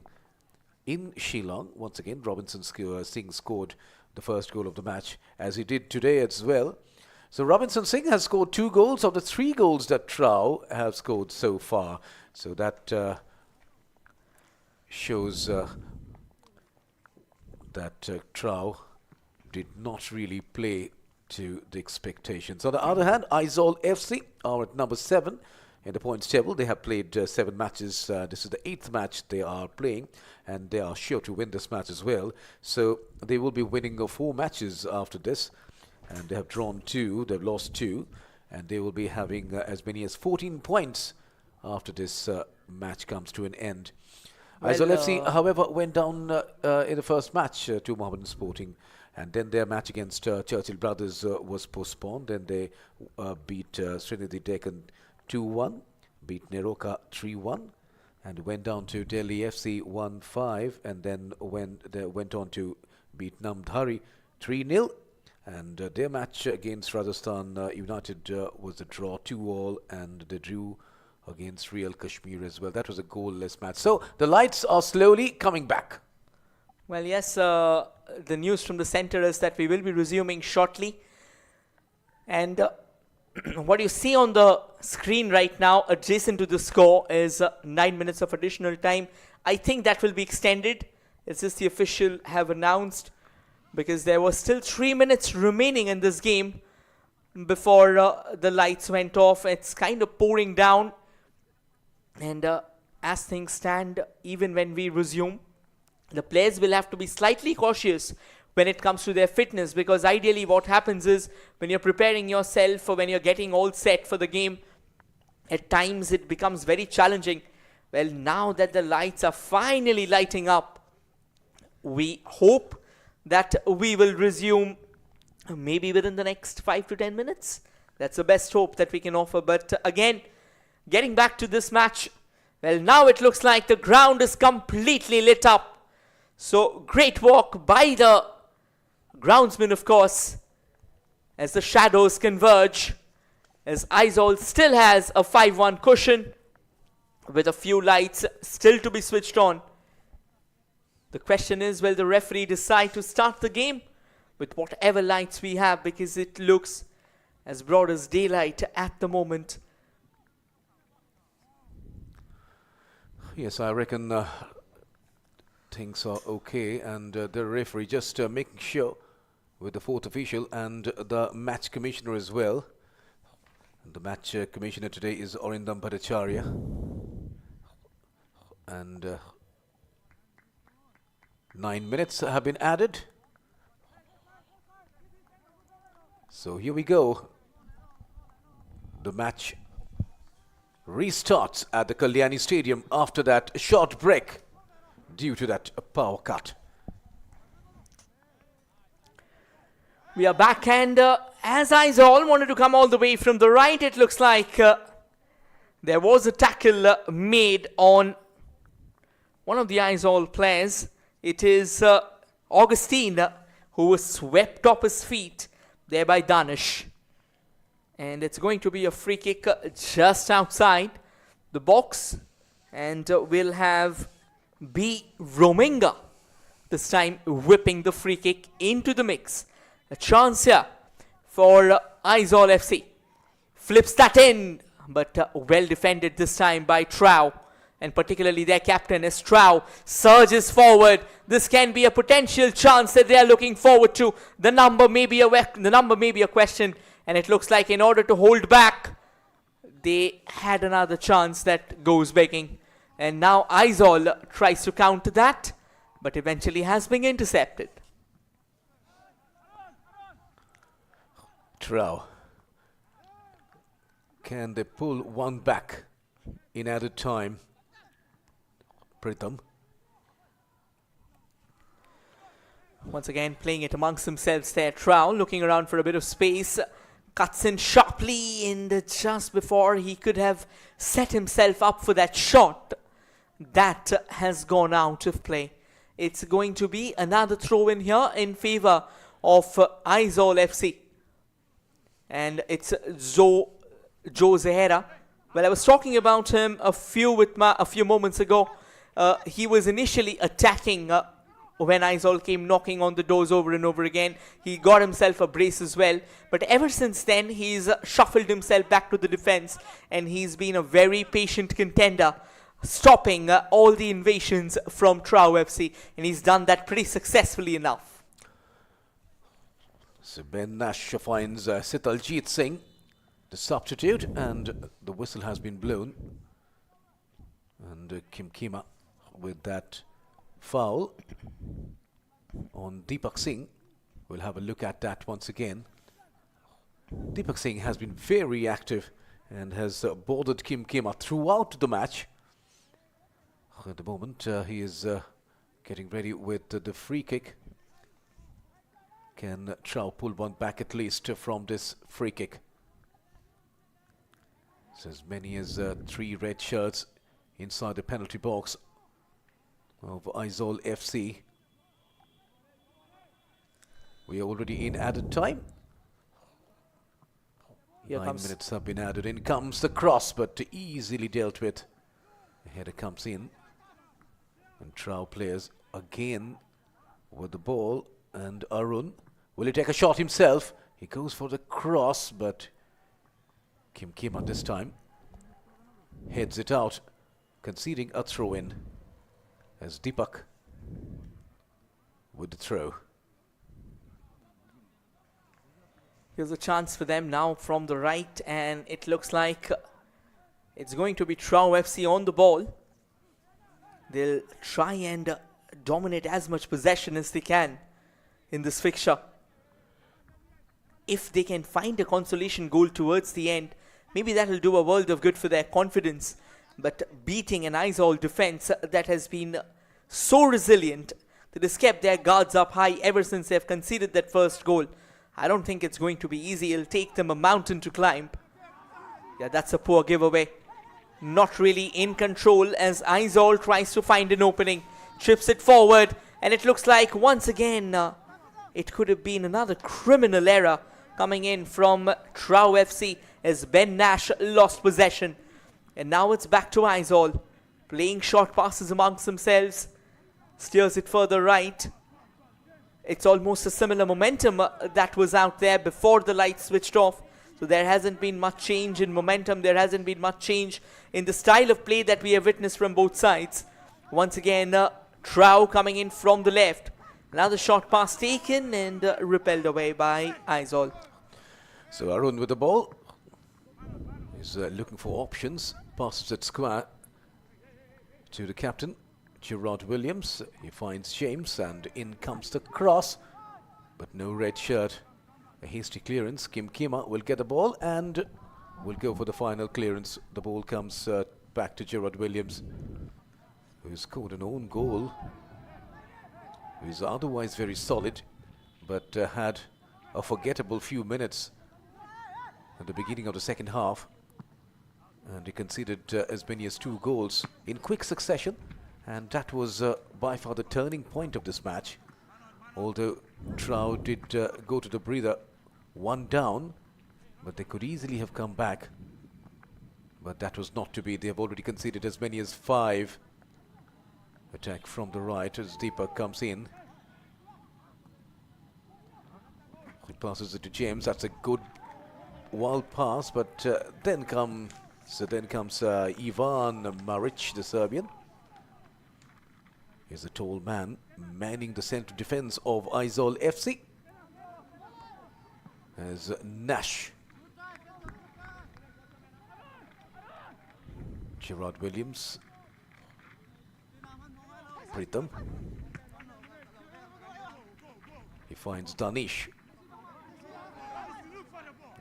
in Shillong. Once again, Robinson Singh scored the first goal of the match, as he did today as well. So Robinson Singh has scored 2 goals of the 3 goals that TRAU have scored so far. So that shows that TRAU did not really play to the expectations. On the other hand, Aizawl FC are at number 7 in the points table. They have played 7 matches. This is the 8th match they are playing, and they are sure to win this match as well. So they will be winning 4 matches after this, and they have drawn 2, they've lost 2, and they will be having as many as 14 points after this match comes to an end. Aizawl FC, however, went down in the first match to Mohammedan Sporting, and then their match against Churchill Brothers was postponed, and they beat Srinidhi Deccan 2-1, beat Neroka 3-1, and went down to Delhi FC 1-5, and then they went on to beat Namdhari 3-0, and their match against Rajasthan United was a draw 2-2, and they drew against Real Kashmir as well. That was a goalless match. So the lights are slowly coming back. Well, yes, the news from the centre is that we will be resuming shortly. And what you see on the screen right now, adjacent to the score, is 9 minutes of additional time. I think that will be extended. It's just the official have announced, because there was still 3 minutes remaining in this game before the lights went off. It's kind of pouring down. And as things stand, even when we resume, the players will have to be slightly cautious when it comes to their fitness, because ideally what happens is, when you're preparing yourself or when you're getting all set for the game, at times it becomes very challenging. Well, now that the lights are finally lighting up, we hope that we will resume maybe within the next 5 to 10 minutes. That's the best hope that we can offer. But again, getting back to this match, well, now it looks like the ground is completely lit up. So great work by the groundsman, of course, as the shadows converge, as Aizawl still has a 5-1 cushion with a few lights still to be switched on. The question is, will the referee decide to start the game with whatever lights we have, because it looks as broad as daylight at the moment. Yes, I reckon things are okay, and the referee just making sure with the 4th official and the match commissioner as well. And the match commissioner today is Orindam Bhattacharya, and 9 minutes have been added. So here we go. The match restarts at the Kalyani Stadium after that short break due to that power cut. We are back, and as Aizawl wanted to come all the way from the right, it looks like there was a tackle made on one of the Aizawl players. It is Augustine who was swept off his feet there by Danish. And it's going to be a free kick just outside the box. And we'll have B. Rominga this time whipping the free kick into the mix. A chance here for Aizawl FC. Flips that in, but well defended this time by TRAU. And particularly their captain, as TRAU surges forward. This can be a potential chance that they are looking forward to. The number may be a question. And it looks like in order to hold back, they had another chance that goes begging. And now Aizawl tries to counter that, but eventually has been intercepted. TRAU. Can they pull one back in added time? Pritham. Once again, playing it amongst themselves there. TRAU looking around for a bit of space. Cuts in sharply, and just before he could have set himself up for that shot, that has gone out of play. It's going to be another throw in here in favor of Aizawl FC. And it's Joe Zahera. Well, I was talking about him a few moments ago. He was initially attacking when Aizawl came knocking on the doors over and over again. He got himself a brace as well. But ever since then, he's shuffled himself back to the defense. And he's been a very patient contender, stopping all the invasions from TRAU FC. And he's done that pretty successfully enough. So Ben Nash finds Sitaljit Singh, the substitute, and the whistle has been blown. And Kim Kima with that foul on Deepak Singh. We'll have a look at that once again. Deepak Singh has been very active and has bothered Kim Kima throughout the match. At the moment, he is getting ready with the free kick. Can TRAU pull one back at least from this free kick? So as many as 3 red shirts inside the penalty box of Aizawl FC. We are already in added time. Here 9 comes minutes have been added. In comes the cross, but easily dealt with. The header comes in. And TRAU players again with the ball. And Arun, will he take a shot himself? He goes for the cross, but Kim Kima this time heads it out, conceding a throw-in as Deepak with the throw. Here's a chance for them now from the right, and it looks like it's going to be TRAU FC on the ball. They'll try and dominate as much possession as they can in this fixture. If they can find a consolation goal towards the end, maybe that'll do a world of good for their confidence. But beating an Aizawl defense that has been so resilient, that has kept their guards up high ever since they've conceded that first goal, I don't think it's going to be easy. It'll take them a mountain to climb. Yeah, that's a poor giveaway. Not really in control as Aizawl tries to find an opening, chips it forward, and it looks like once again it could have been another criminal error coming in from TRAU FC as Ben Nash lost possession. And now it's back to Aizawl, playing short passes amongst themselves, steers it further right. It's almost a similar momentum that was out there before the lights switched off. So there hasn't been much change in momentum. There hasn't been much change in the style of play that we have witnessed from both sides. Once again, TRAU coming in from the left. Another short pass taken and repelled away by Aizawl. So Arun with the ball. He's looking for options. Passes it square to the captain, Gerard Williams. He finds James and in comes the cross. But no red shirt. A hasty clearance. Kim Kima will get the ball and will go for the final clearance. The ball comes back to Gerard Williams, who scored an own goal. Who is otherwise very solid, but had a forgettable few minutes at the beginning of the second half. And he conceded as many as 2 goals in quick succession. And that was by far the turning point of this match. Although TRAU did go to the breather 1 down, but they could easily have come back. But that was not to be. They have already conceded as many as 5. Attack from the right as Deepak comes in. He passes it to James. That's a good wild pass, but then comes Ivan Maric, the Serbian. He's a tall man manning the centre defence of Aizawl FC. As Nash, Gerard Williams, Pritham. He finds Danish.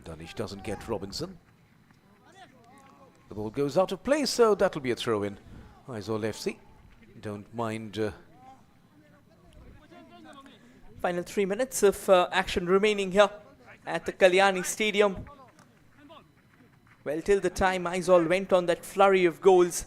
Danish doesn't get Robinson. The ball goes out of play, so that'll be a throw-in. Aizawl FC don't mind. Final 3 minutes of action remaining here at the Kalyani Stadium. Well, till the time Aizawl went on that flurry of goals,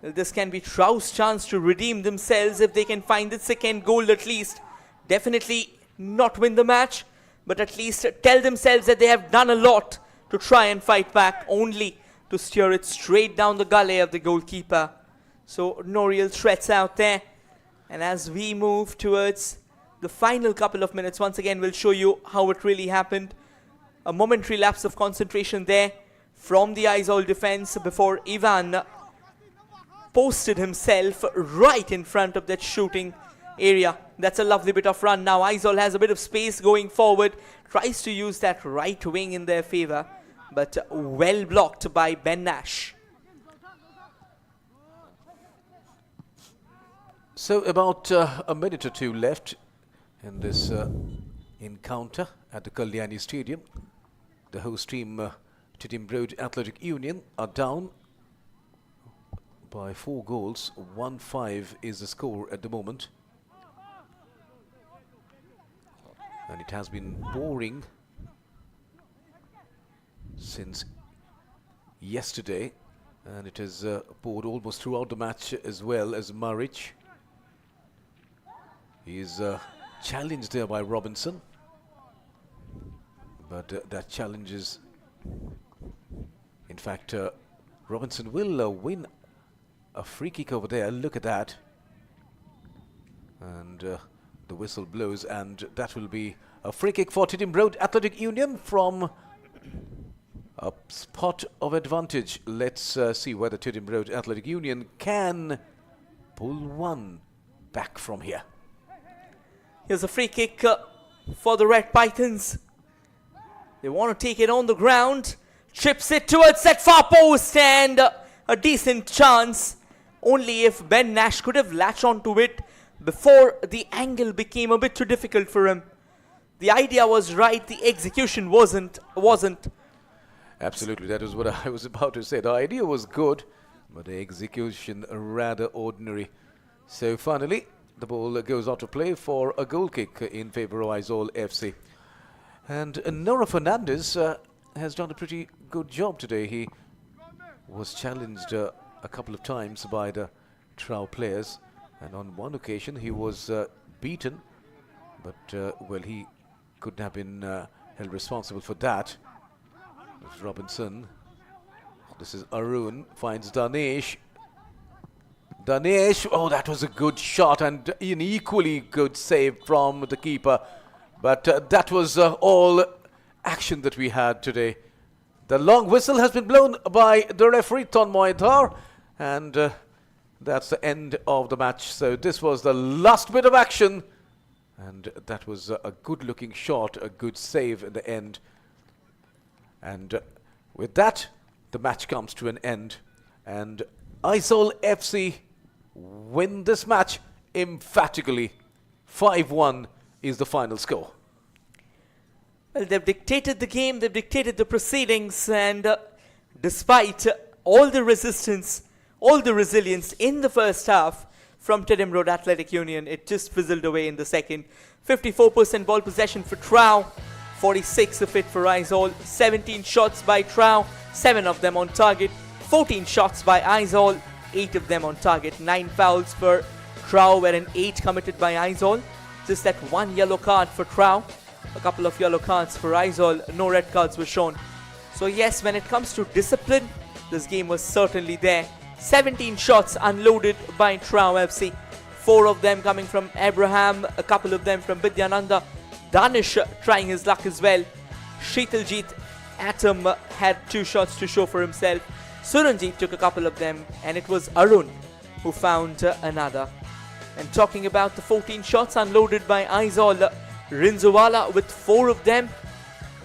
This can be TRAU's chance to redeem themselves if they can find the second goal at least. Definitely not win the match, but at least tell themselves that they have done a lot to try and fight back, only to steer it straight down the gully of the goalkeeper. So no real threats out there. And as we move towards the final couple of minutes, once again we'll show you how it really happened. A momentary lapse of concentration there from the Aizawl defense before Ivan posted himself right in front of that shooting area. That's a lovely bit of run. Now Aizawl has a bit of space going forward, tries to use that right wing in their favour, but well blocked by Ben Nash. So about a minute or two left in this encounter at the Kalyani Stadium. The host team, Tidim Road Athletic Union, are down by 4 goals. 1-5 is the score at the moment. And it has been boring since yesterday. And it has poured almost throughout the match as well as Maric. He is challenged there by Robinson. But that challenge is, in fact, Robinson will win a free kick over there. Look at that. And the whistle blows, and that will be a free kick for Tidim Road Athletic Union from a spot of advantage. Let's see whether Tidim Road Athletic Union can pull one back from here. Here's a free kick for the Red Pythons. They want to take it on the ground. Chips it towards that far post, and a decent chance. Only if Ben Nash could have latched onto it before the angle became a bit too difficult for him. The idea was right, the execution wasn't. Absolutely, that is what I was about to say. The idea was good, but the execution rather ordinary. So finally, the ball goes out of play for a goal kick in favour of Aizawl FC. And Nora Fernandez has done a pretty good job today. He was challenged a couple of times by the TRAU players, and on one occasion he was beaten, but well, he couldn't have been held responsible for that. There's Robinson. This is Arun, finds Danesh. Oh, that was a good shot and an equally good save from the keeper. But that was all action that we had today. The long whistle has been blown by the referee, Ton Moitar, and that's the end of the match. So this was the last bit of action, and that was a good-looking shot, a good save in the end. And with that, the match comes to an end, and Aizawl FC win this match emphatically. 5-1 is the final score. Well, they've dictated the game, they've dictated the proceedings, and despite all the resistance, all the resilience in the first half from Tidim Road Athletic Union, it just fizzled away in the second. 54% ball possession for TRAU, 46 of it for Aizawl, 17 shots by TRAU, 7 of them on target, 14 shots by Aizawl, 8 of them on target, 9 fouls for TRAU, wherein 8 committed by Aizawl. Just that 1 yellow card for TRAU, a couple of yellow cards for Aizawl, no red cards were shown. So yes, when it comes to discipline, this game was certainly there. 17 shots unloaded by TRAU FC, 4 of them coming from Abraham, a couple of them from Vidyananda. Danish trying his luck as well. Sheetaljit Atom had 2 shots to show for himself. Suranjit took a couple of them, and it was Arun who found another. And talking about the 14 shots unloaded by Aizawl, Rinzuwala with 4 of them,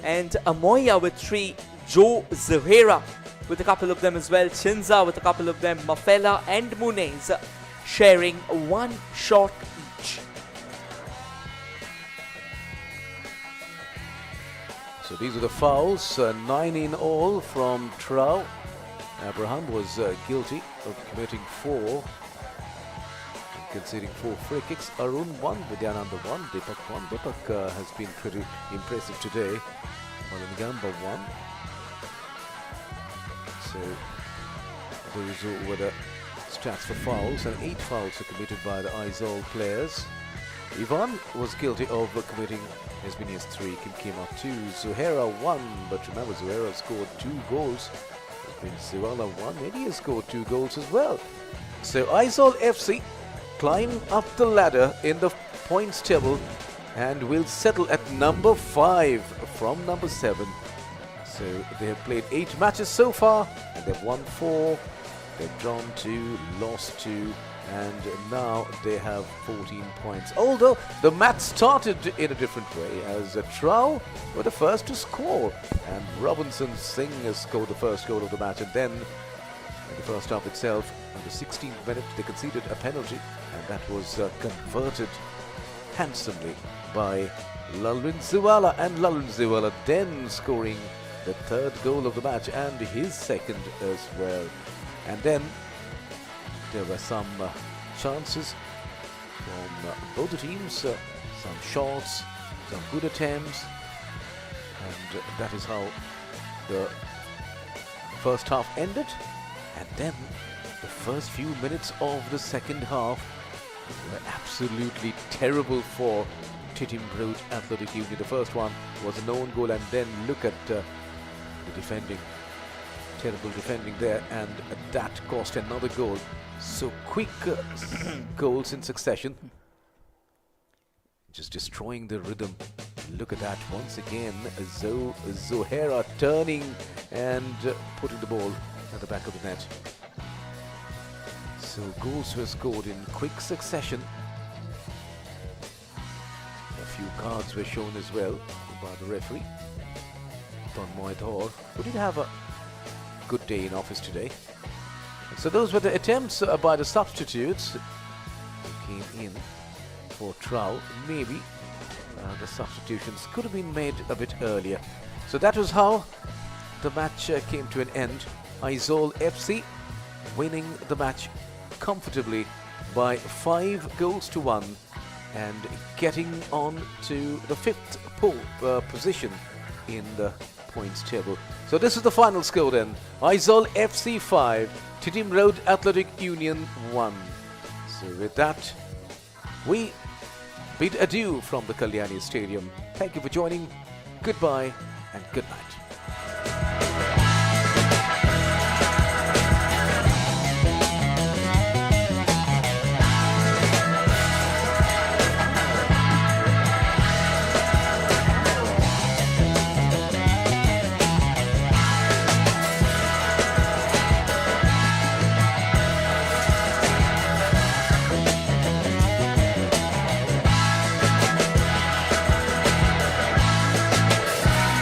and Amoya with 3, Joe Zahera with a couple of them as well, Chinza with a couple of them, Mafela and Munez sharing 1 shot each. So these are the fouls, 9 in all from TRAU. Abraham was guilty of committing 4 and conceding 4 free kicks. Arun 1, Vidyananda 1, Deepak 1. Deepak has been pretty impressive today. Malingamba 1. So those were the stats for fouls, and 8 fouls were committed by the Aizawl players. Ivan was guilty of committing Esbinius 3, Kim Kema 2, Zuhaira 1, but remember Zuhaira scored 2 goals. Ziwala 1, and he has scored 2 goals as well. So Aizawl FC climb up the ladder in the points table and will settle at number 5 from number 7. So they have played 8 matches so far, and they've won 4, they've drawn 2, lost 2, and now they have 14 points. Although the match started in a different way, as TRAU were the first to score, and Robinson Singh has scored the first goal of the match, and then in the first half itself, in the 16th minute, they conceded a penalty, and that was converted handsomely by Lalwin Ziwala, and Lalwin Ziwala then scoring the 3rd goal of the match and his 2nd as well. And then there were some chances from both the teams, some shots, some good attempts, and that is how the first half ended. And then the first few minutes of the second half were absolutely terrible for Titim Road Athletic Union. The first one was a known goal, and then look at the defending. Terrible defending there, and that cost another goal. So quick goals in succession, just destroying the rhythm. Look at that once again. Zuhaira turning and putting the ball at the back of the net. So goals were scored in quick succession. A few cards were shown as well by the referee, Don Moidor, who did have a good day in office today. So those were the attempts by the substitutes who came in for TRAU. Maybe the substitutions could have been made a bit earlier. So that was how the match came to an end. Aizawl FC winning the match comfortably by 5 goals to 1 and getting on to the 5th position in the points table. So this is the final score then. Aizawl FC 5, Titim Road Athletic Union 1. So with that, we bid adieu from the Kalyani Stadium. Thank you for joining. Goodbye and good night.